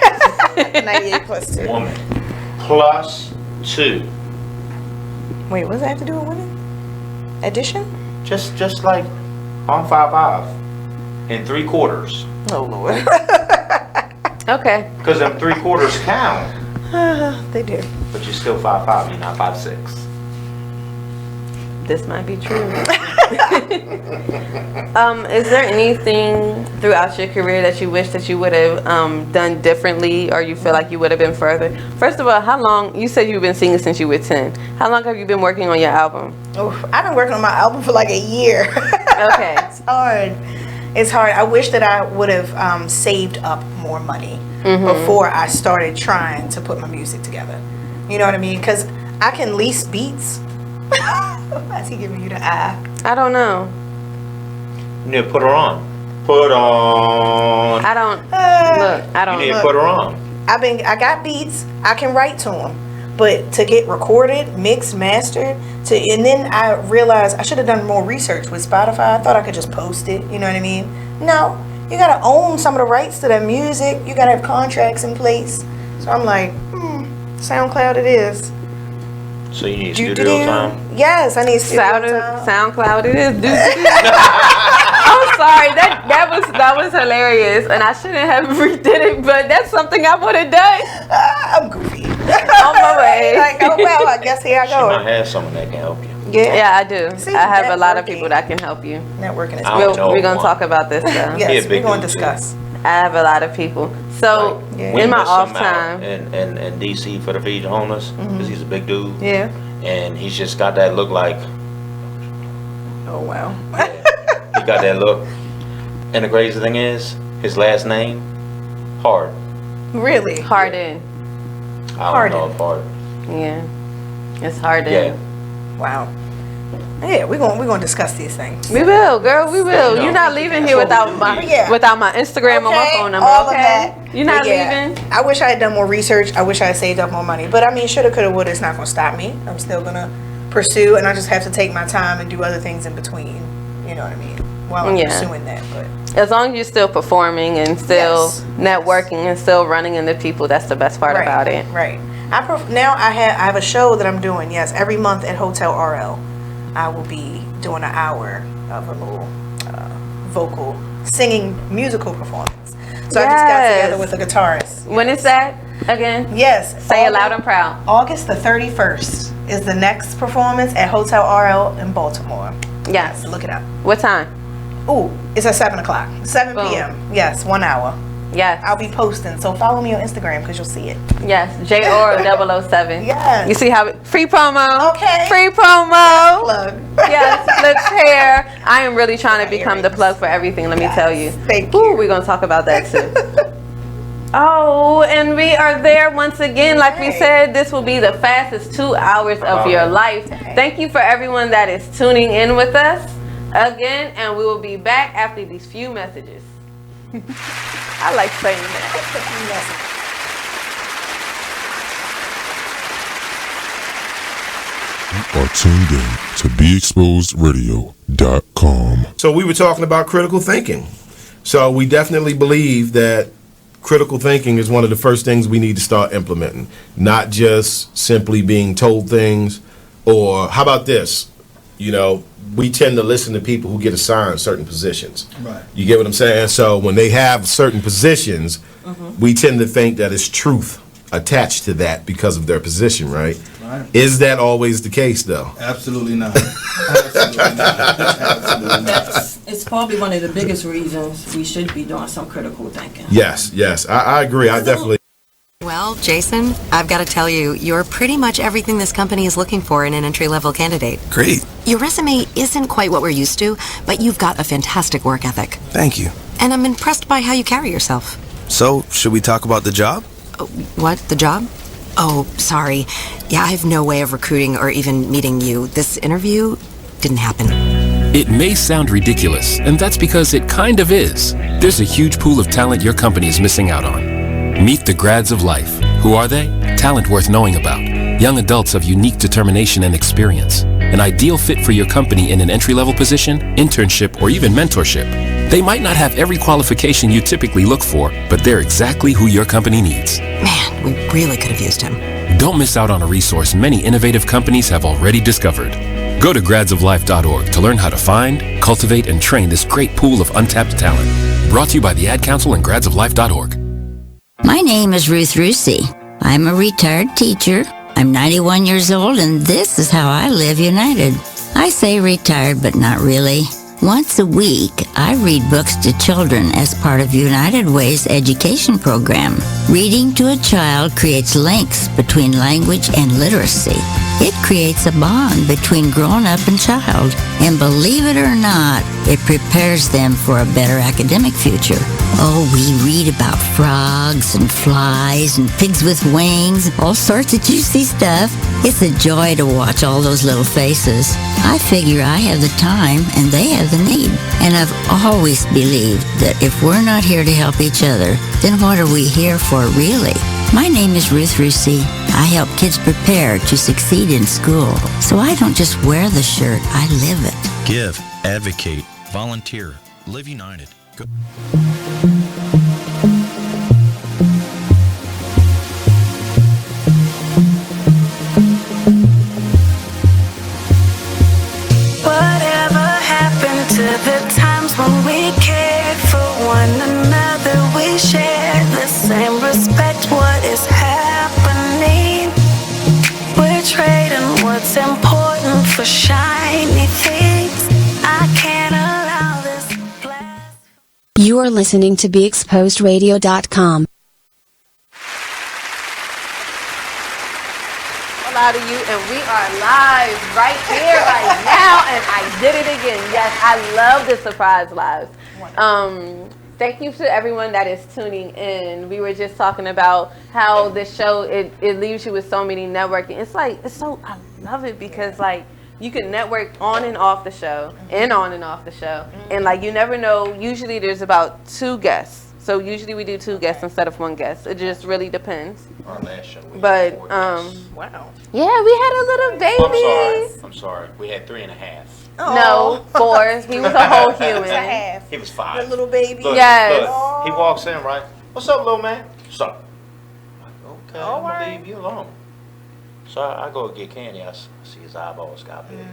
98 plus 2. Woman. Plus 2. Wait, what does that have to do with women? Addition? Just like on 5-5. in 3/4. Oh Lord. Okay. Because them 3/4 count. They do. But you're still 5'5", you're not 5'6". This might be true. Is there anything throughout your career that you wish that you would have done differently, or you feel like you would have been further? First of all, how long, you said you've been singing since you were 10. How long have you been working on your album? Oh, I've been working on my album for like a year. Okay. It's hard. It's hard. I wish that I would have saved up more money before I started trying to put my music together. You know what I mean? Because I can lease beats. Why is he giving you the eye? I don't know. You need to put her on. Put on. I don't. Look, I don't. You need to put her on. I got beats. I can write to them, but to get recorded, mixed, mastered, and then I realized I should have done more research with Spotify. I thought I could just post it. You know what I mean? No, you gotta own some of the rights to that music. You gotta have contracts in place. So I'm like, SoundCloud it is. So you need studio time? Yes, I need studio time. SoundCloud it is. I'm sorry, that was hilarious, and I shouldn't have redid it, but that's something I would have done. I'm goofy. On my way. Like, oh well, I guess here I go. She might have someone that can help you. Yeah, I do. See, I have a lot of people that can help you. Networking is I don't know We're going to one. talk about this, though. Yes, big we're going to dude, discuss. I have a lot of people. So, We in my missed off him out time. in DC for the Feed the Homeless, because he's a big dude. Yeah. And he's just got that look like, Oh wow. he got that look. And the crazy thing is, his last name, Hard. Really? Harden. I don't know if Hard. Yeah. It's Harden. Yeah. Wow. Yeah, we're gonna discuss these things. We will, girl. We will. No. You're not leaving here without my Instagram or my phone number. all of Okay. that. You're not But yeah, leaving. I wish I had done more research. I wish I had saved up more money. But I mean, shoulda, coulda, woulda. It's not gonna stop me. I'm still gonna pursue, and I just have to take my time and do other things in between. You know what I mean? While I'm pursuing that, but. As long as you're still performing and still Yes. networking and still running into people, that's the best part about it. Right. Now I have a show that I'm doing. Yes, every month at Hotel RL, I will be doing an hour of a little vocal singing musical performance. So I just got together with a guitarist. When is that again? Yes. Say it loud and proud. August the 31st is the next performance at Hotel RL in Baltimore. Yes. Look it up. What time? Ooh, it's at 7 o'clock. 7 Boom. p.m. Yes, 1 hour. Yes. I'll be posting. So follow me on Instagram because you'll see it. Yes. JOR007. Yes. You see how free promo. Okay. Free promo. Plug. Yes. Lips, hair. I am really trying to become the plug for everything. Let me tell you. Thank you. We're gonna talk about that too. Oh, and we are there once again. Like we said, this will be the fastest 2 hours of your life. Thank you for everyone that is tuning in with us again, and we will be back after these few messages. I like saying that. You are tuned in to BeExposedRadio.com. So we were talking about critical thinking. So we definitely believe that critical thinking is one of the first things we need to start implementing, not just simply being told things. Or how about this? You know, we tend to listen to people who get assigned certain positions. Right. You get what I'm saying? So when they have certain positions, we tend to think that it's truth attached to that because of their position, right? Right. Is that always the case, though? Absolutely not. Absolutely not. Absolutely not. It's probably one of the biggest reasons we should be doing some critical thinking. Yes, I agree. I definitely. Well, Jason, I've got to tell you, you're pretty much everything this company is looking for in an entry-level candidate. Great. Your resume isn't quite what we're used to, but you've got a fantastic work ethic. Thank you. And I'm impressed by how you carry yourself. So, should we talk about the job? What? The job? Oh, sorry. Yeah, I have no way of recruiting or even meeting you. This interview didn't happen. It may sound ridiculous, and that's because it kind of is. There's a huge pool of talent your company is missing out on. Meet the grads of life. Who are they? Talent worth knowing about. Young adults of unique determination and experience. An ideal fit for your company in an entry-level position, internship, or even mentorship. They might not have every qualification you typically look for, but they're exactly who your company needs. Man, we really could have used him. Don't miss out on a resource many innovative companies have already discovered. Go to gradsoflife.org to learn how to find, cultivate, and train this great pool of untapped talent. Brought to you by the Ad Council and gradsoflife.org. My name is Ruth Rusey. I'm a retired teacher. I'm 91 years old, and this is how I live united. I say retired, but not really. Once a week, I read books to children as part of United Way's education program. Reading to a child creates links between language and literacy. It creates a bond between grown-up and child. And believe it or not, it prepares them for a better academic future. Oh, we read about frogs and flies and pigs with wings, all sorts of juicy stuff. It's a joy to watch all those little faces. I figure I have the time and they have the need. And I've always believed that if we're not here to help each other, then what are we here for really? My name is Ruth Rusey. I help kids prepare to succeed in school. So I don't just wear the shirt, I live it. Give, advocate, volunteer, live united. Go. Whatever happened to the times when we cared for one another? We shared the same respect. What is happening? We're trading what's important for shiny things. I can't allow this blast. You are listening to BeExposedRadio.com. Out of you, and we are live right here, right now, and I did it again. Yes, I love the surprise lives. Thank you to everyone that is tuning in. We were just talking about how this show, it leaves you with so many networking. I love it because like you can network on and off the show, and on and off the show, and like you never know. Usually there's about 2 guests. So usually we do 2 guests instead of 1 guest. It just really depends. Our last show, we but had 4 guests. Wow. Yeah, we had a little baby. I'm sorry. We had 3.5. No, 4. He was a whole human. He was a half. He was 5. The little baby. Look, Yes. Look, he walks in, right? What's up, little man? What's up? I'm like, okay, I'm gonna leave you alone. So I go get candy. I see his eyeballs got big.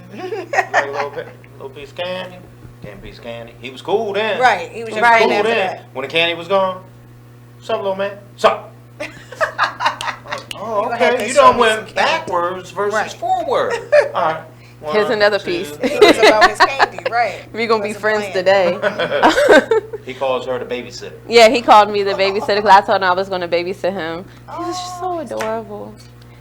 Like a little piece of candy. Gave him a piece of candy. He was cool then. Right. He was just Right. cool Cool after then. that. When the candy was gone. What's up, little man? What's up? Oh, You had okay. to You show done me some went candy. backwards versus Right. forward. All right. Here's 1, another 2. piece. It's about his candy, right? We're going to be Wasn't friends playing. today. He calls her the babysitter. Yeah, he called me the babysitter because I told him I was going to babysit him. He was just so adorable.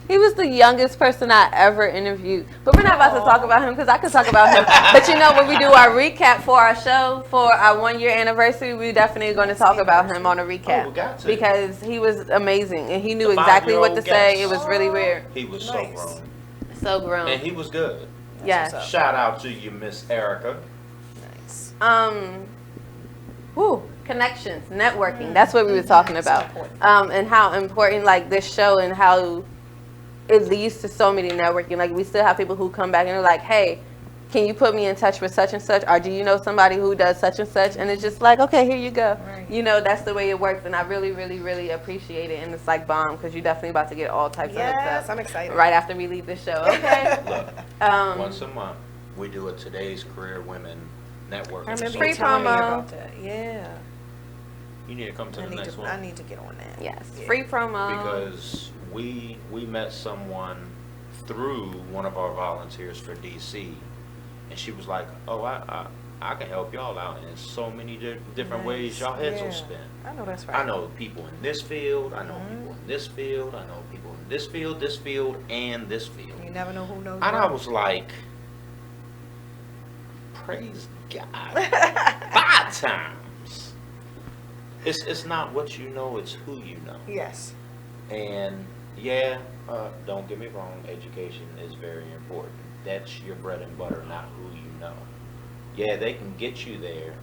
He was the youngest person I ever interviewed. But we're not about to talk about him because I could talk about him. But you know, when we do our recap for our show, for our 1-year anniversary, we're definitely going to talk about him on a recap. Oh, we got to. Because he was amazing and he knew The exactly what to 5-year-old say. guest. It was really weird. He was so Nice. grown. So grown. And he was good. Yes. Shout out to you, Miss Erica. Nice. Connections, networking. That's what we were talking about. And how important like this show and how it leads to so many networking. Like we still have people who come back and they're like, hey, can you put me in touch with such and such? Or do you know somebody who does such and such? And it's just like, okay, here you go. Right. You know, that's the way it works. And I really, really, really appreciate it. And it's like bomb because you're definitely about to get all types of hooks Yes, up I'm excited. right after we leave this show. Okay. Look, once a month, we do a Today's Career Women networking. I remember Free you telling me promo. about that. Yeah. You need to come to the next one. I need to get on that. Yes. Yeah. Free promo. Because we met someone through one of our volunteers for DC, and she was like, "Oh, I can help y'all out in so many different ways. Y'all heads will spin." I know that's right. I know people in this field. I know people in this field. I know people in this field, and this field. You never know who knows. And I what. was like, "Praise God!" 5 times. It's not what you know; it's who you know. Yes. And yeah, don't get me wrong, education is very important. That's your bread and butter, not who you know. Yeah, they can get you there,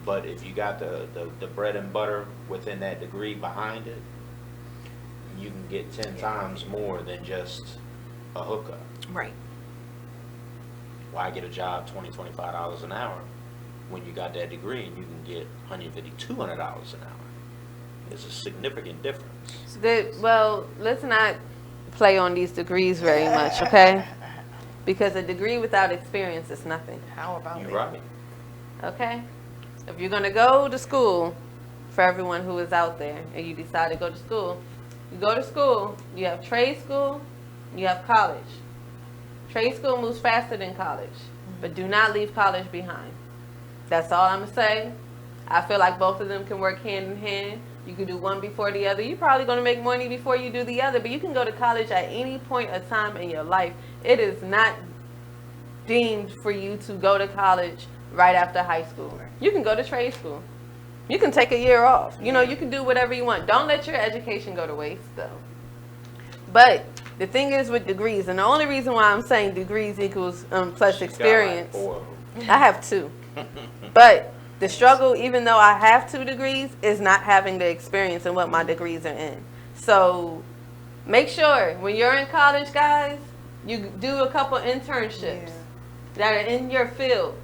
but if you got the bread and butter within that degree behind it, you can get 10 times more than just a hookup. Right. Why get a job $20-$25 an hour when you got that degree and you can get $150-$200 an hour? It's a significant difference. Well, let's not play on these degrees very much, okay? Because a degree without experience is nothing. How about You're it? right. Okay? If you're going to go to school, for everyone who is out there, and you decide to go to school, you go to school, you have trade school, you have college. Trade school moves faster than college, but do not leave college behind. That's all I'm going to say. I feel like both of them can work hand in hand. You can do one before the other. You're probably going to make money before you do the other, but you can go to college at any point of time in your life. It is not deemed for you to go to college right after high school. You can go to trade school. You can take a year off. You know, you can do whatever you want. Don't let your education go to waste, though. But the thing is with degrees, and the only reason why I'm saying degrees equals plus experience, I have 2. But the struggle, even though I have 2 degrees, is not having the experience in what my degrees are in. So make sure when you're in college, guys, you do a couple internships that are in your field.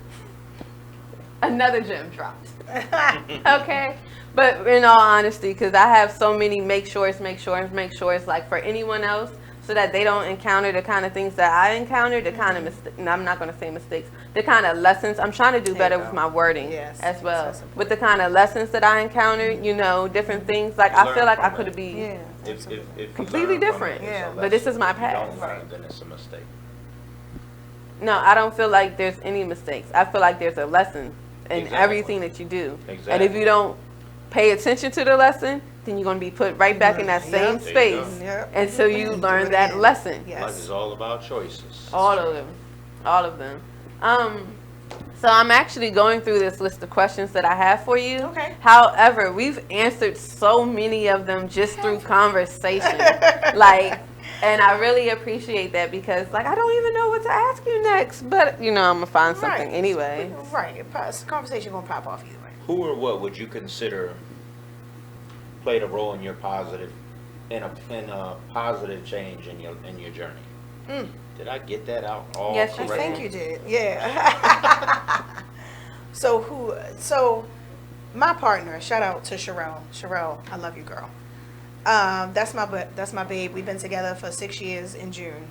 Another gem dropped. Okay? But in all honesty, because I have so many make sures, like for anyone else, so that they don't encounter the kind of things that I encountered, the kind of I'm not going to say mistakes, the kind of lessons. I'm trying to do better with my wording as well. With the kind of lessons that I encountered, you know, different things. Like I feel like I could be completely different. But this is my past. Then it's a mistake. No, I don't feel like there's any mistakes. I feel like there's a lesson in everything that you do. And if you don't pay attention to the lesson, then you're going to be put right back in that same space until you learn that lesson. Life is all about choices. All of them. All of them. So I'm actually going through this list of questions that I have for you. Okay. However, we've answered so many of them just through conversation. And I really appreciate that because, I don't even know what to ask you next. But, I'm going to find something anyway. Right. Conversation going to pop off either way. Who or what would you consider played a role in your positive, in a positive change in your journey? Did I get that out all correctly? I think you did. Yeah. So my partner, shout out to Sherelle. Sherelle, I love you, girl. That's my babe. We've been together for 6 years in June.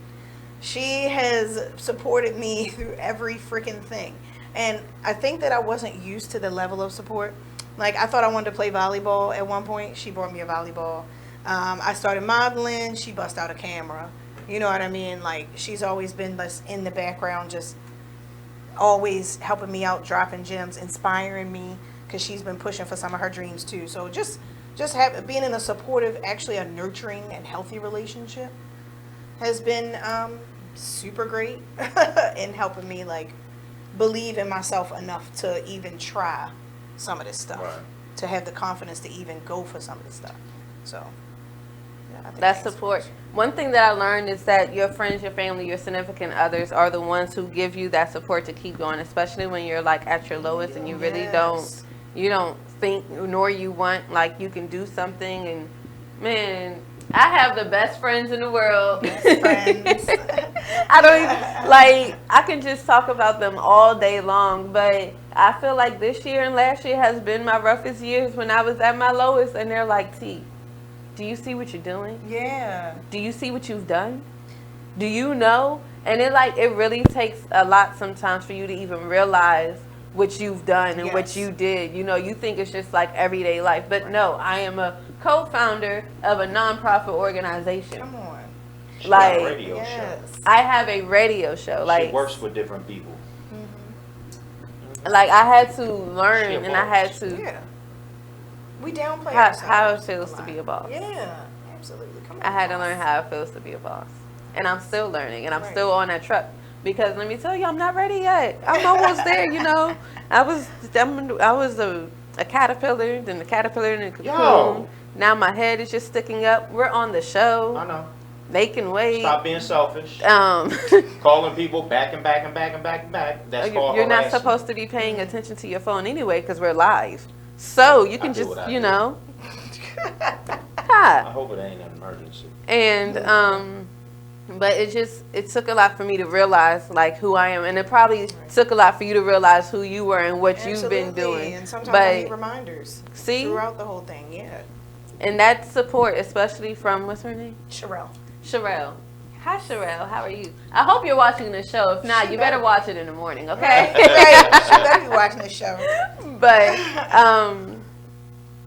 She has supported me through every freaking thing. And I think that I wasn't used to the level of support. I thought I wanted to play volleyball at one point. She bought me a volleyball. I started modeling. She bust out a camera. You know what I mean? She's always been in the background, just always helping me out, dropping gems, inspiring me, because she's been pushing for some of her dreams too. So just being in a supportive, actually a nurturing and healthy relationship has been super great in helping me believe in myself enough to even try some of this stuff, to have the confidence to even go for some of this stuff. So that's support. One thing that I learned is that your friends, your family, your significant others are the ones who give you that support to keep going, especially when you're at your lowest and you really don't think nor you want you can do something. And man, I have the best friends in the world. Best friends. I don't even, I can just talk about them all day long, but I feel like this year and last year has been my roughest years when I was at my lowest, and they're like, T, do you see what you're doing? Yeah. Do you see what you've done? Do you know? And it really takes a lot sometimes for you to even realize what you've done and what you did. You think it's just everyday life, but no, I am a co-founder of a nonprofit organization. Come on. She got a radio show. I have a radio show. She works with different people. I had to learn, and I had to. Yeah. We downplay how it feels to be a boss. Yeah, absolutely. Come on. I had to learn how it feels to be a boss, and I'm still learning, and I'm still on that truck. Because let me tell you, I'm not ready yet. I'm almost there. I was a caterpillar, then the caterpillar, and the cocoon. Yo. Now my head is just sticking up. We're on the show. I know. Making waves. Stop being selfish. Calling people back and back and back and back and back. That's called You're not harassment. supposed to be paying attention to your phone anyway because we're live. So you can just, I hope it ain't an emergency. And but it took a lot for me to realize who I am, and it probably took a lot for you to realize who you were and what you've been doing. And sometimes I need reminders throughout the whole thing. Yeah. And that support, especially from what's her name? Sherelle. Hi, Sherelle. How are you? I hope you're watching the show. If not, you better watch it in the morning, okay? Right. She better be watching the show. But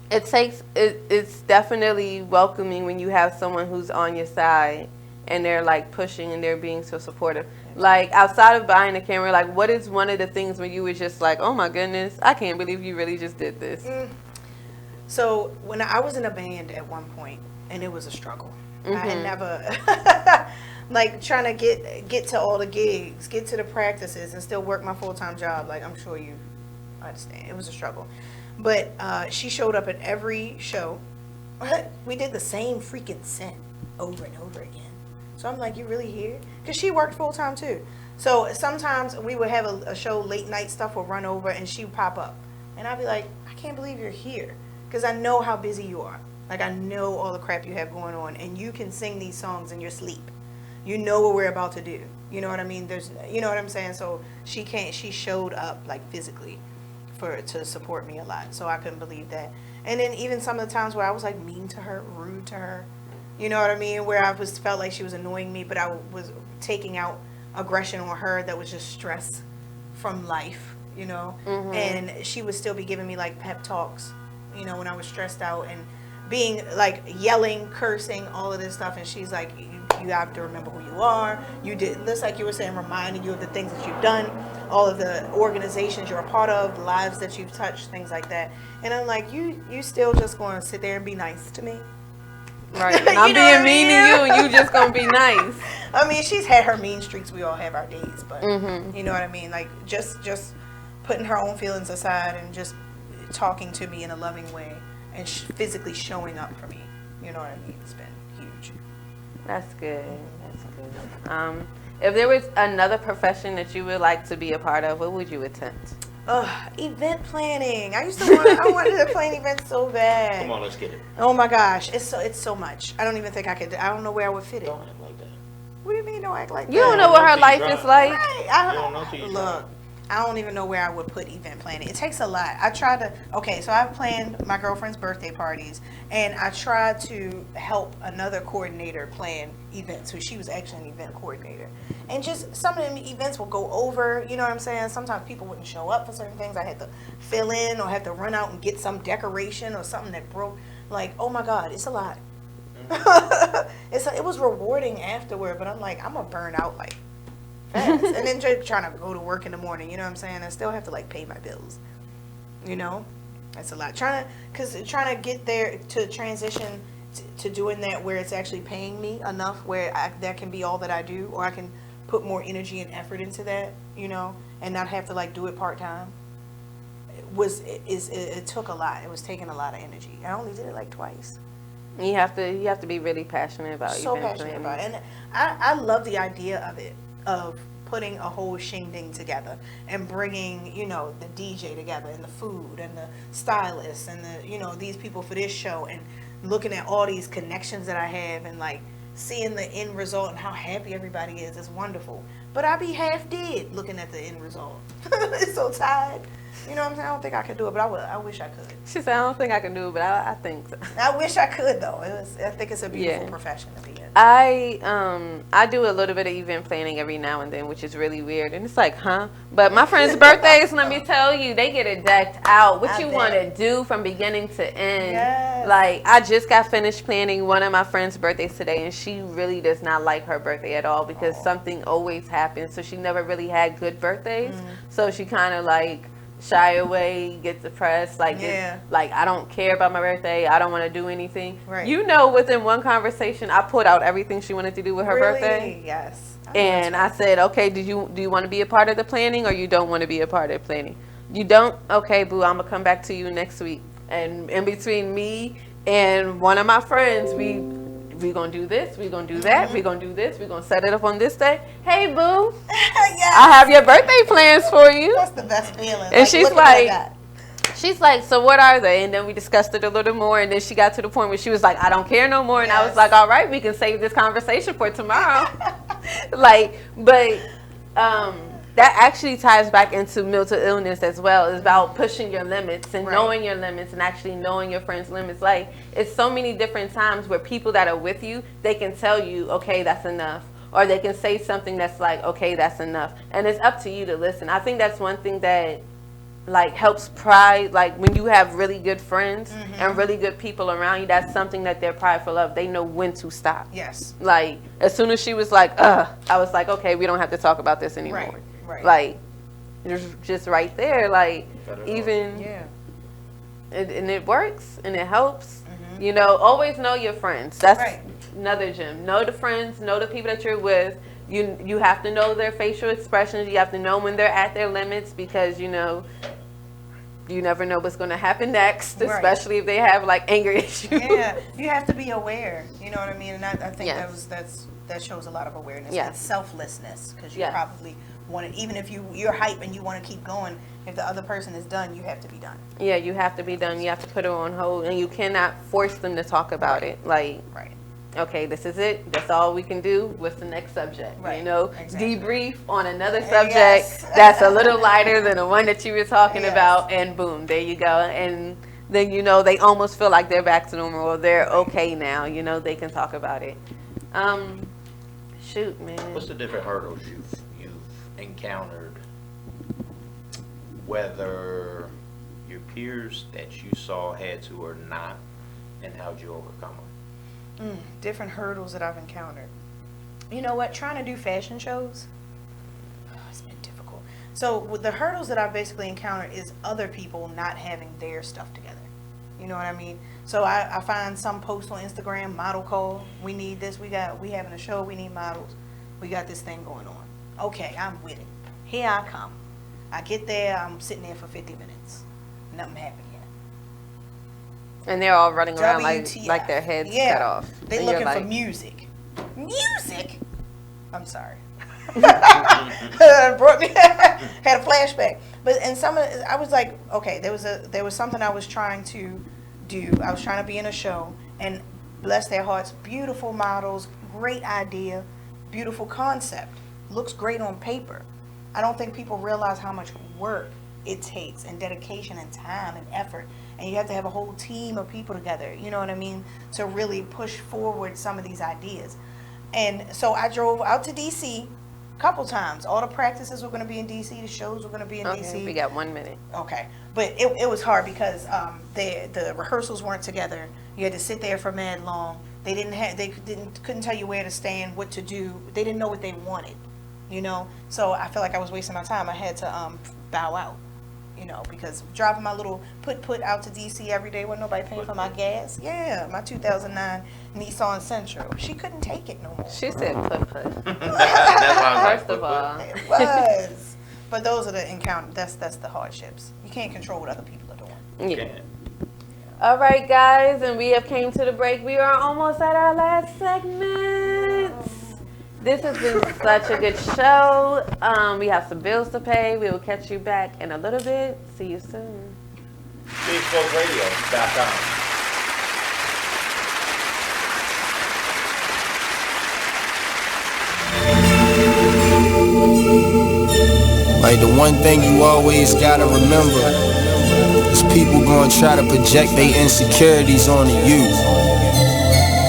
it's definitely welcoming when you have someone who's on your side and they're like pushing and they're being so supportive. Like outside of buying a camera, like what is one of the things when you were just like, oh my goodness, I can't believe you really just did this? So when I was in a band at one point, and it was a struggle. I had never like trying to get to all the gigs, get to the practices, and still work my full-time job. Like I'm sure you understand, it was a struggle. But she showed up at every show. We did the same freaking set over and over again. So I'm like, you really here? Because she worked full-time too. So sometimes we would have a show, late night stuff will run over, and she would pop up. And I'd be like, I can't believe you're here. Because I know how busy you are. Like, I know all the crap you have going on. And you can sing these songs in your sleep. You know what we're about to do. You know what I mean? You know what I'm saying? So she showed up, like, physically to support me a lot. So I couldn't believe that. And then even some of the times where I was, like, mean to her, rude to her. You know what I mean? Where I felt like she was annoying me, but I was taking out aggression on her that was just stress from life, you know? And she would still be giving me, like, pep talks, you know, when I was stressed out and being, like, yelling, cursing, all of this stuff. And she's like, you have to remember who you are. You did this, like you were saying, reminding you of the things that you've done, all of the organizations you're a part of, the lives that you've touched, things like that. And I'm like, you still just going to sit there and be nice to me? Right. And I'm being mean to you and you just going to be nice. I mean, she's had her mean streaks. We all have our days. But you know what I mean? Like, just putting her own feelings aside and just talking to me in a loving way and physically showing up for me. You know what I mean? It's been huge. That's good. That's good. If there was another profession that you would like to be a part of, what would you attempt? Event planning. I wanted to plan events so bad. Come on, let's get it. Oh my gosh, it's so much. I don't even think I could. I don't know where I would fit it. Don't act like that. What do you mean don't act like that? You don't know what her life is like. Right. Look, I don't even know where I would put event planning. It takes a lot. So I've planned my girlfriend's birthday parties, and I tried to help another coordinator plan events, who she was actually an event coordinator. And just some of them events will go over, you know what I'm saying? Sometimes people wouldn't show up for certain things. I had to fill in or have to run out and get some decoration or something that broke. Like, oh my God, it's a lot. It was rewarding afterward, but I'm like, I'm going to burn out like fast. And then just trying to go to work in the morning, you know what I'm saying? I still have to like pay my bills, you know? That's a lot. Trying to get there to transition to doing that where it's actually paying me enough where that can be all that I do, or I can put more energy and effort into that, you know, and not have to like do it part-time. It took a lot. It was taking a lot of energy. I only did it like twice. You have to be really passionate about it. So passionate about it. And I love the idea of it, of putting a whole shindig together and bringing, you know, the DJ together and the food and the stylists and the, you know, these people for this show, and looking at all these connections that I have and like seeing the end result and how happy everybody is wonderful. But I be half dead looking at the end result. It's so tired. You know what I'm saying? I don't think I could do it, but I wish I could. She said, I don't think I can do it, but I think so. I wish I could, though. I think it's a beautiful profession to be in. I do a little bit of event planning every now and then, which is really weird. And it's like, huh? But my friends' birthdays, let me tell you, they get it decked out. What you want to do from beginning to end. Yes. Like, I just got finished planning one of my friends' birthdays today, and she really does not like her birthday at all because something always happens. So she never really had good birthdays. So she kind of like shy away, get depressed, like like I don't care about my birthday, I don't want to do anything. Right. You know, within one conversation, I put out everything she wanted to do with her birthday. Yes. And I said, okay, do you want to be a part of the planning, or you don't want to be a part of the planning? You don't? Okay, boo, I'm gonna come back to you next week. And in between me and one of my friends, we gonna do this, we gonna do that, we gonna do this, we gonna set it up on this day. Hey, boo, I have your birthday plans for you. That's the best feeling. And she's like, so what are they? And then we discussed it a little more, and then she got to the point where she was like, I don't care no more. And I was like, all right, we can save this conversation for tomorrow. That actually ties back into mental illness as well. It's about pushing your limits and knowing your limits and actually knowing your friends' limits. Like, it's so many different times where people that are with you, they can tell you, okay, that's enough. or they can say something that's like, okay, that's enough. And it's up to you to listen. I think that's one thing that like helps pride, like when you have really good friends and really good people around you, that's something that they're prideful of. They know when to stop. Yes. Like as soon as she was like, I was like, okay, we don't have to talk about this anymore. Right. Like just right there, like even and it works and it helps. You know, always know your friends. That's another gem. Know the friends, know the people that you're with. You have to know their facial expressions. You have to know when they're at their limits, because you know you never know what's going to happen next, especially if they have like anger issues. Yeah, you have to be aware. You know what I mean? And I think that shows a lot of awareness. Yes. And selflessness, because you probably want to, even if you're hype and you want to keep going, if the other person is done, you have to be done. Yeah, you have to be done. You have to put it on hold, and you cannot force them to talk about it. Like, okay, this is it. That's all we can do. What's the next subject? You know, debrief on another subject that's a little lighter than the one that you were talking about, and boom, there you go. And then, you know, they almost feel like they're back to normal, or they're okay now. You know, they can talk about it. Shoot, man. What's the different hurdles you've encountered, whether your peers that you saw had to or not, and how'd you overcome them? Different hurdles that I've encountered. You know what? Trying to do fashion shows, it's been difficult. So with the hurdles that I've basically encountered is other people not having their stuff together. You know what I mean? So I find some posts on Instagram, model call, we need this, we having a show, we need models, we got this thing going on. Okay, I'm with it. Here I come. I get there, I'm sitting there for 50 minutes. Nothing happened yet. And they're all running around like their heads cut off. They looking for music. Music? I'm sorry. Brought me had a flashback. But in some of I was like, okay, there was something I was trying to do. I was trying to be in a show, and bless their hearts, beautiful models, great idea, beautiful concept. Looks great on paper. I don't think people realize how much work it takes, and dedication and time and effort, and you have to have a whole team of people together, you know what I mean, to really push forward some of these ideas. And so I drove out to DC a couple times. All the practices were going to be in DC, the shows were going to be in DC. We got 1 minute. Okay, but it was hard because the rehearsals weren't together. You had to sit there for mad long. They couldn't tell you where to stand, what to do. They didn't know what they wanted, you know. So I felt like I was wasting my time. I had to bow out, you know, because driving my little put out to DC every day, wasn't nobody paying for my gas. Yeah, my 2009 Nissan Sentra. She couldn't take it no more. She said put. First of all, it was. But those are the encounter. That's the hardships. You can't control what other people are doing. Yeah. All right, guys, and we have came to the break. We are almost at our last segment. This has been such a good show. We have some bills to pay. We will catch you back in a little bit. See you soon. BigSportsRadio.com. Like the one thing you always gotta remember is people gonna try to project their insecurities onto you.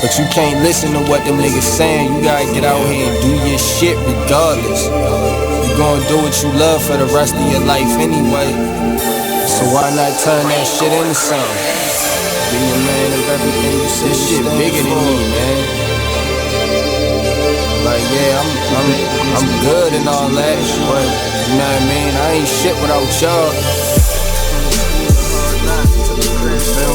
But you can't listen to what them niggas saying. You gotta get out here and do your shit regardless. You gonna do what you love for the rest of your life anyway. So why not turn that shit into something? Be a man of everything you say. This shit bigger than me, man. Like yeah, I'm good and all that, but you know what I mean? I ain't shit without y'all. So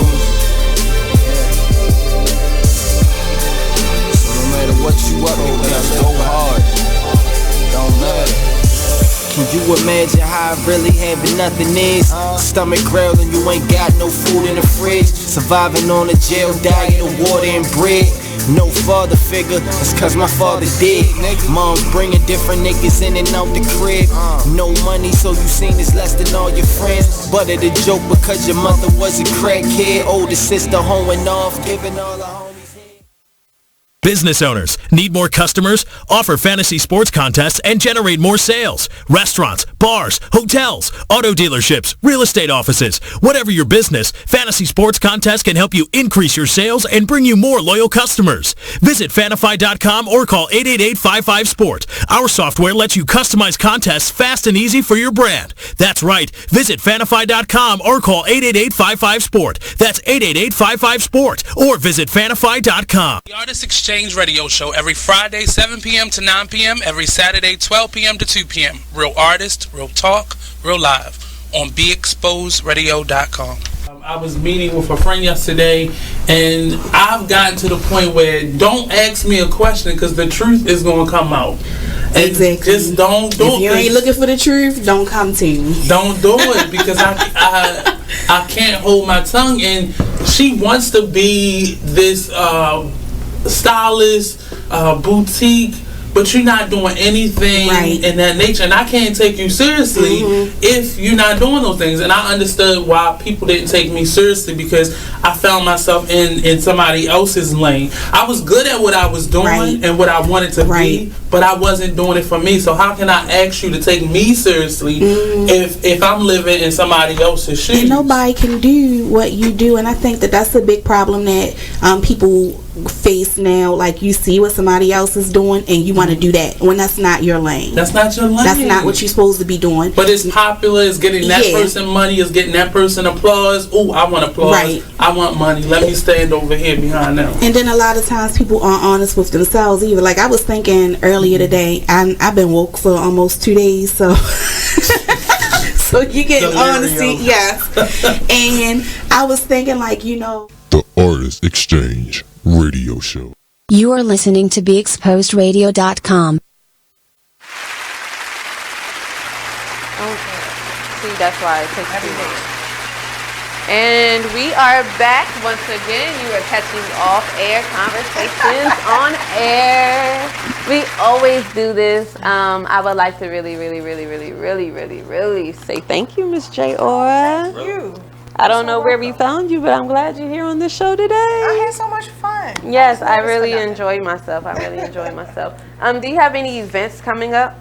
no matter what you up, you gotta go hard. Don't matter. Can you imagine how I really having nothing is? Stomach growling, you ain't got no food in the fridge. Surviving on a jail diet of water and bread. No father figure, that's cause my father dead. Mom's bringing different niggas in and out the crib. No money, so you seen this less than all your friends. But it a joke because your mother was a crackhead. Older sister hoeing off, giving all her homies. Business owners, need more customers? Offer fantasy sports contests and generate more sales. Restaurants, bars, hotels, auto dealerships, real estate offices. Whatever your business, fantasy sports contests can help you increase your sales and bring you more loyal customers. Visit Fanify.com or call 888-55-SPORT. Our software lets you customize contests fast and easy for your brand. That's right. Visit Fanify.com or call 888-55-SPORT. That's 888-55-SPORT or visit Fanify.com. The Artist Exchange Radio Show every Friday 7 p.m. to 9 p.m. every Saturday 12 p.m. to 2 p.m. Real artist, real talk, real live on BeExposedRadio.com. I was meeting with a friend yesterday, and I've gotten to the point where don't ask me a question because the truth is going to come out. And exactly. Just don't do it. If you ain't looking for the truth, don't come to me. Don't do it because I can't hold my tongue. And she wants to be this stylist, boutique, but you're not doing anything in that nature, and I can't take you seriously if you're not doing those things. And I understood why people didn't take me seriously because I found myself in somebody else's lane. I was good at what I was doing and what I wanted to be, but I wasn't doing it for me. So how can I ask you to take me seriously if I'm living in somebody else's shoes? And nobody can do what you do, and I think that that's a big problem that people face now. Like, you see what somebody else is doing and you want to do that when that's not your lane. That's not your lane. That's not what you're supposed to be doing. But it's popular, it's getting that person money, it's getting that person applause. Oh, I want applause. I want money. Let me stand over here behind them. And then a lot of times people aren't honest with themselves either. Like, I was thinking earlier today, I've been woke for almost 2 days, so so you get honesty, yes. And I was thinking, like, The Artist Exchange Radio Show. You are listening to BeExposedRadio.com. Okay. See, that's why it takes too long. And we are back once again. You are catching off-air conversations on air. We always do this. I would like to really say thank you, Miss J. Aura. Thank you. I don't know where we found you, but I'm glad you're here on the show today. I had so much fun. Yes, I really enjoyed myself. Do you have any events coming up?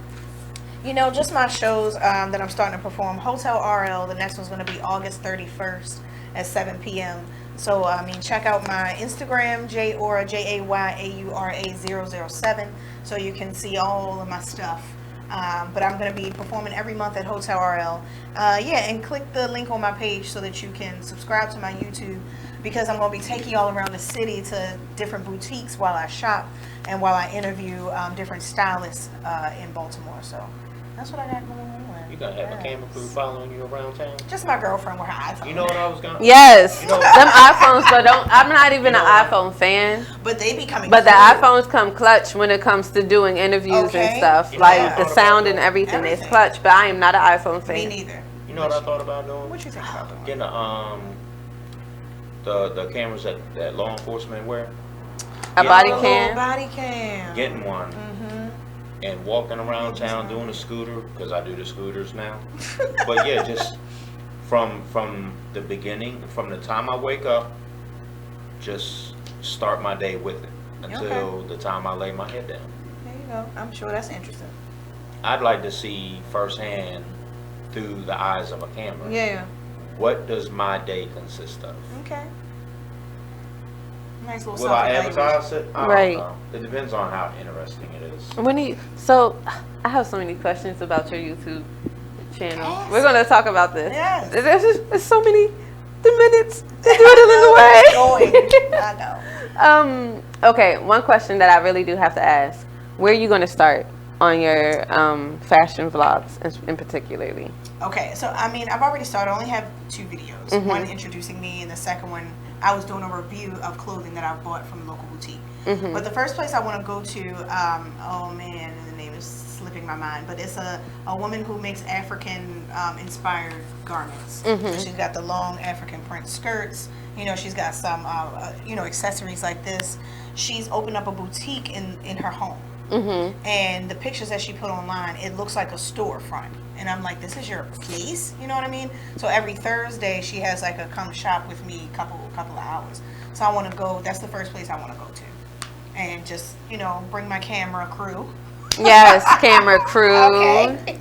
Just my shows that I'm starting to perform. Hotel RL, the next one's going to be August 31st at 7 p.m. So, check out my Instagram, Jayaura, JAYAURA007, so you can see all of my stuff. But I'm going to be performing every month at Hotel RL. And click the link on my page so that you can subscribe to my YouTube, because I'm going to be taking you all around the city to different boutiques while I shop and while I interview different stylists in Baltimore. So that's what I got going on. You gonna have a camera crew following you around town? Just my girlfriend with her iPhone. You know what I was gonna? Yes, them iPhones. But I'm not even an iPhone fan. But they be coming. But the iPhones come clutch when it comes to doing interviews and stuff. Like the sound and everything is clutch. But I am not an iPhone fan. Me neither. You know what I thought about doing? What you think about doing? Getting the cameras that law enforcement wear. A body cam. Body cam. Getting one. And walking around town doing a scooter, because I do the scooters now. But yeah, just from the beginning, from the time I wake up, just start my day with it until the time I lay my head down. There you go. I'm sure that's interesting. I'd like to see firsthand through the eyes of a camera. Yeah. What does my day consist of? Okay. Nice little Will I advertise it? I Right. don't know. It depends on how interesting it is. So I have so many questions about your YouTube channel. Yes. We're gonna talk about this. Yes. There's so many minutes to do it in the way. I know. Okay, one question that I really do have to ask: where are you gonna start on your fashion vlogs, in particularly? Okay, so I've already started. I only have 2 videos. One introducing me, and the second one I was doing a review of clothing that I bought from a local boutique. But the first place I want to go to, oh man, the name is slipping my mind, but it's a woman who makes African inspired garments. So she's got the long African print skirts. She's got some accessories like this. She's opened up a boutique in her home. And the pictures that she put online, it looks like a storefront. And I'm like, this is your place? You know what I mean? So every Thursday, she has like a come shop with me couple of hours. So I want to go, that's the first place I want to go to. and just, bring my camera crew. Yes, camera crew. Okay.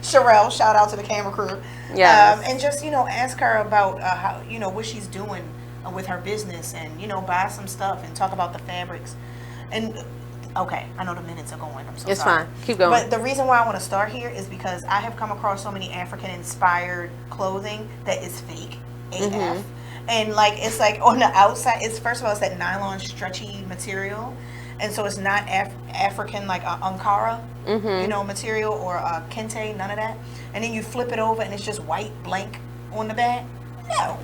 Sherelle, shout out to the camera crew. Yes. And just, ask her about how, what she's doing with her business, and, buy some stuff and talk about the fabrics. And, okay, I know the minutes are going. I'm so it's sorry. Fine. Keep going. But the reason why I want to start here is because I have come across so many African-inspired clothing that is fake AF. And, it's on the outside, first of all, it's that nylon stretchy material. And so it's not African, like Ankara, material, or kente, none of that. And then you flip it over and it's just white blank on the back. No.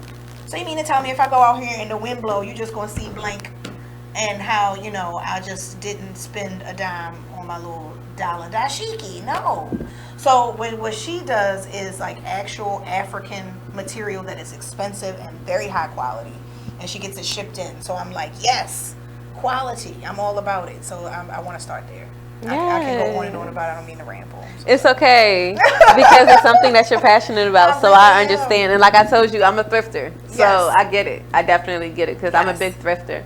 So you mean to tell me if I go out here and the wind blow, you're just going to see blank, and how, I just didn't spend a dime on my little dollar dashiki? No. So what she does is like actual African material that is expensive and very high quality. And she gets it shipped in. So I'm like, yes. Quality. I'm all about it. So I want to start there. I can go on and on about it. I don't mean to ramble. It's okay, because it's something that you're passionate about. So I understand. And like I told you, I'm a thrifter. So I get it. I definitely get it, because I'm a big thrifter.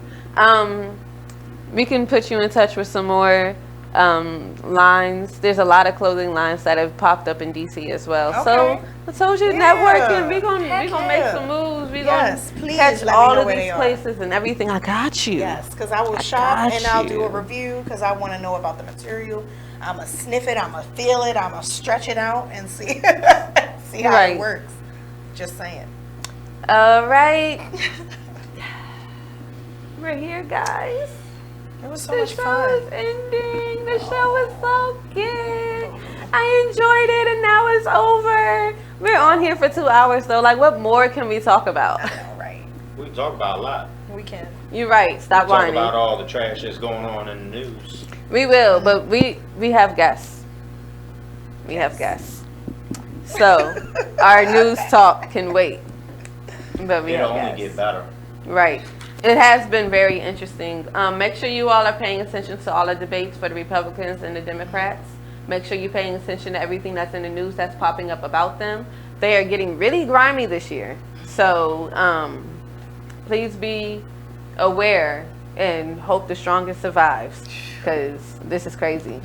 We can put you in touch with some more lines. There's a lot of clothing lines that have popped up in DC as well. Okay. So I told you, networking. We're gonna make some moves. We're gonna catch all of these places and everything. I got you. Yes, because I will shop and I'll do a review, because I want to know about the material. I'm gonna sniff it. I'm gonna feel it. I'm gonna stretch it out and see how it works. Just saying. All right. We're here, guys. It was so much fun. The show is ending. The show was so good. I enjoyed it, and now it's over. We're on here for 2 hours, though. Like, what more can we talk about? Right. We can talk about a lot. We can. You're right. Stop whining. Talk about all the trash that's going on in the news. We will, but we have guests. We have guests. So, our news talk can wait. But we have guests. It'll only get better. Right. It has been very interesting. Make sure you all are paying attention to all the debates for the Republicans and the Democrats. Make sure you're paying attention to everything that's in the news that's popping up about them. They are getting really grimy this year. So please be aware and hope the strongest survives, because this is crazy.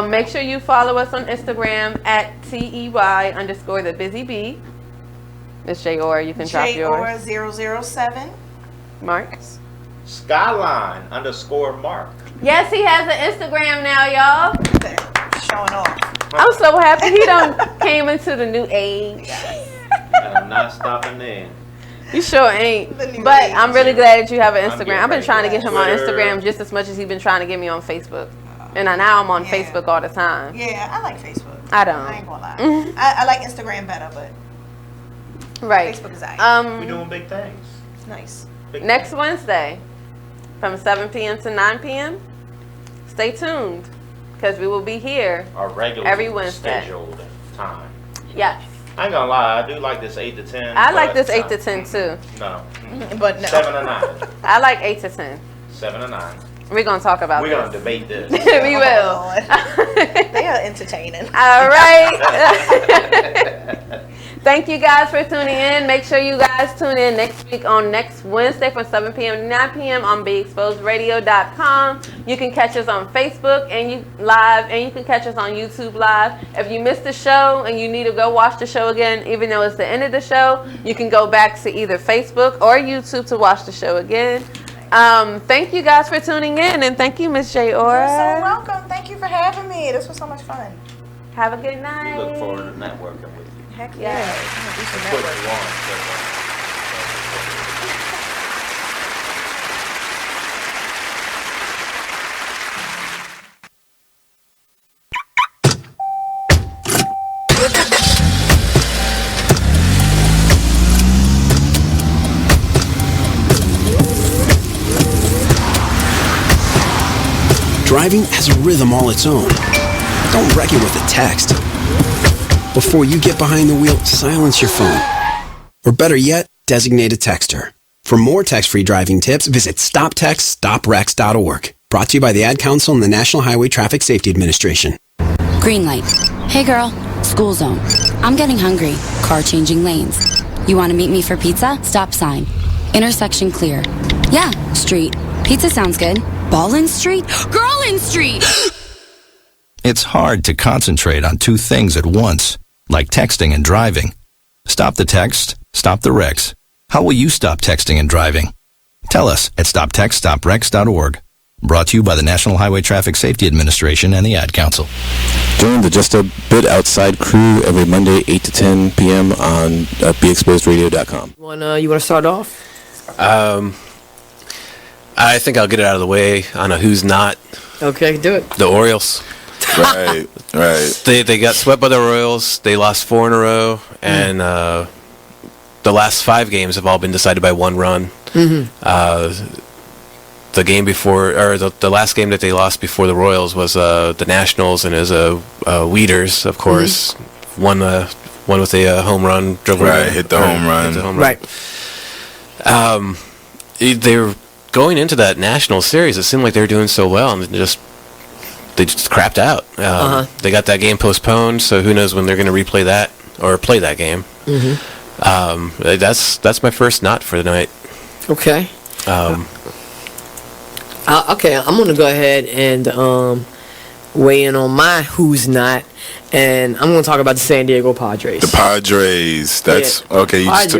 Make sure you follow us on Instagram at TEY_TheBusyBee. Ms. J-Or, you can drop yours. J-Or007. Mark? Skylyne_Mark. Yes, he has an Instagram now, y'all. Showing off. I'm so happy he done came into the new age. And I'm not stopping there. You sure ain't. But I'm really glad that you have an Instagram. I've been trying to get him on Instagram just as much as he's been trying to get me on Facebook. And now I'm on Facebook all the time. Yeah, I like Facebook. I don't. I ain't gonna lie. I like Instagram better, but Facebook is alright. We're doing big things. It's nice. Next Wednesday from 7 p.m. to 9 p.m. Stay tuned, because we will be here every Wednesday. Scheduled time. Yes. I ain't gonna lie, I do like this 8 to 10. I like this 8 to 10 too. No. But no. 7 to 9. I like 8 to 10. 7 to 9. We're gonna talk about this. We're gonna debate this. We will. They are entertaining. All right. Thank you guys for tuning in. Make sure you guys tune in next week on next Wednesday from 7 p.m. to 9 p.m. on BeExposedRadio.com. You can catch us on Facebook and you can catch us on YouTube Live. If you missed the show and you need to go watch the show again, even though it's the end of the show, you can go back to either Facebook or YouTube to watch the show again. Thank you guys for tuning in, and thank you, Miss J-Or. You're so welcome. Thank you for having me. This was so much fun. Have a good night. We look forward to networking with you. Heck yeah. Driving has a rhythm all its own. Don't wreck it with a text. Before you get behind the wheel, silence your phone. Or better yet, designate a texter. For more text-free driving tips, visit stoptextstoprex.org. Brought to you by the Ad Council and the National Highway Traffic Safety Administration. Green light. Hey girl, school zone. I'm getting hungry. Car changing lanes. You want to meet me for pizza? Stop sign. Intersection clear. Yeah, street. Pizza sounds good. Ballin Street? Girlin Street! It's hard to concentrate on two things at once, like texting and driving. Stop the text, stop the wrecks. How will you stop texting and driving? Tell us at stoptextstopwrecks.org. Brought to you by the National Highway Traffic Safety Administration and the Ad Council. Join the Just a Bit Outside crew every Monday, 8 to 10 p.m. on BeExposedRadio.com. You want to start off? I think I'll get it out of the way on a who's not. Okay, do it. The Orioles. Right. They got swept by the Royals. They lost 4 in a row, and the last 5 games have all been decided by 1 run. Mm-hmm. The game before, or the last game that they lost before the Royals was the Nationals, and it was Weeders, of course, one with a home run, dribble. Right, hit the home run. Right. They were going into that National series. It seemed like they were doing so well, and they just crapped out. They got that game postponed, so who knows when they're going to replay that or play that game. Mm-hmm. That's my first not for the night. Okay. Okay, I'm going to go ahead and weigh in on my who's not, and I'm going to talk about the San Diego Padres. The Padres. That's okay. You just took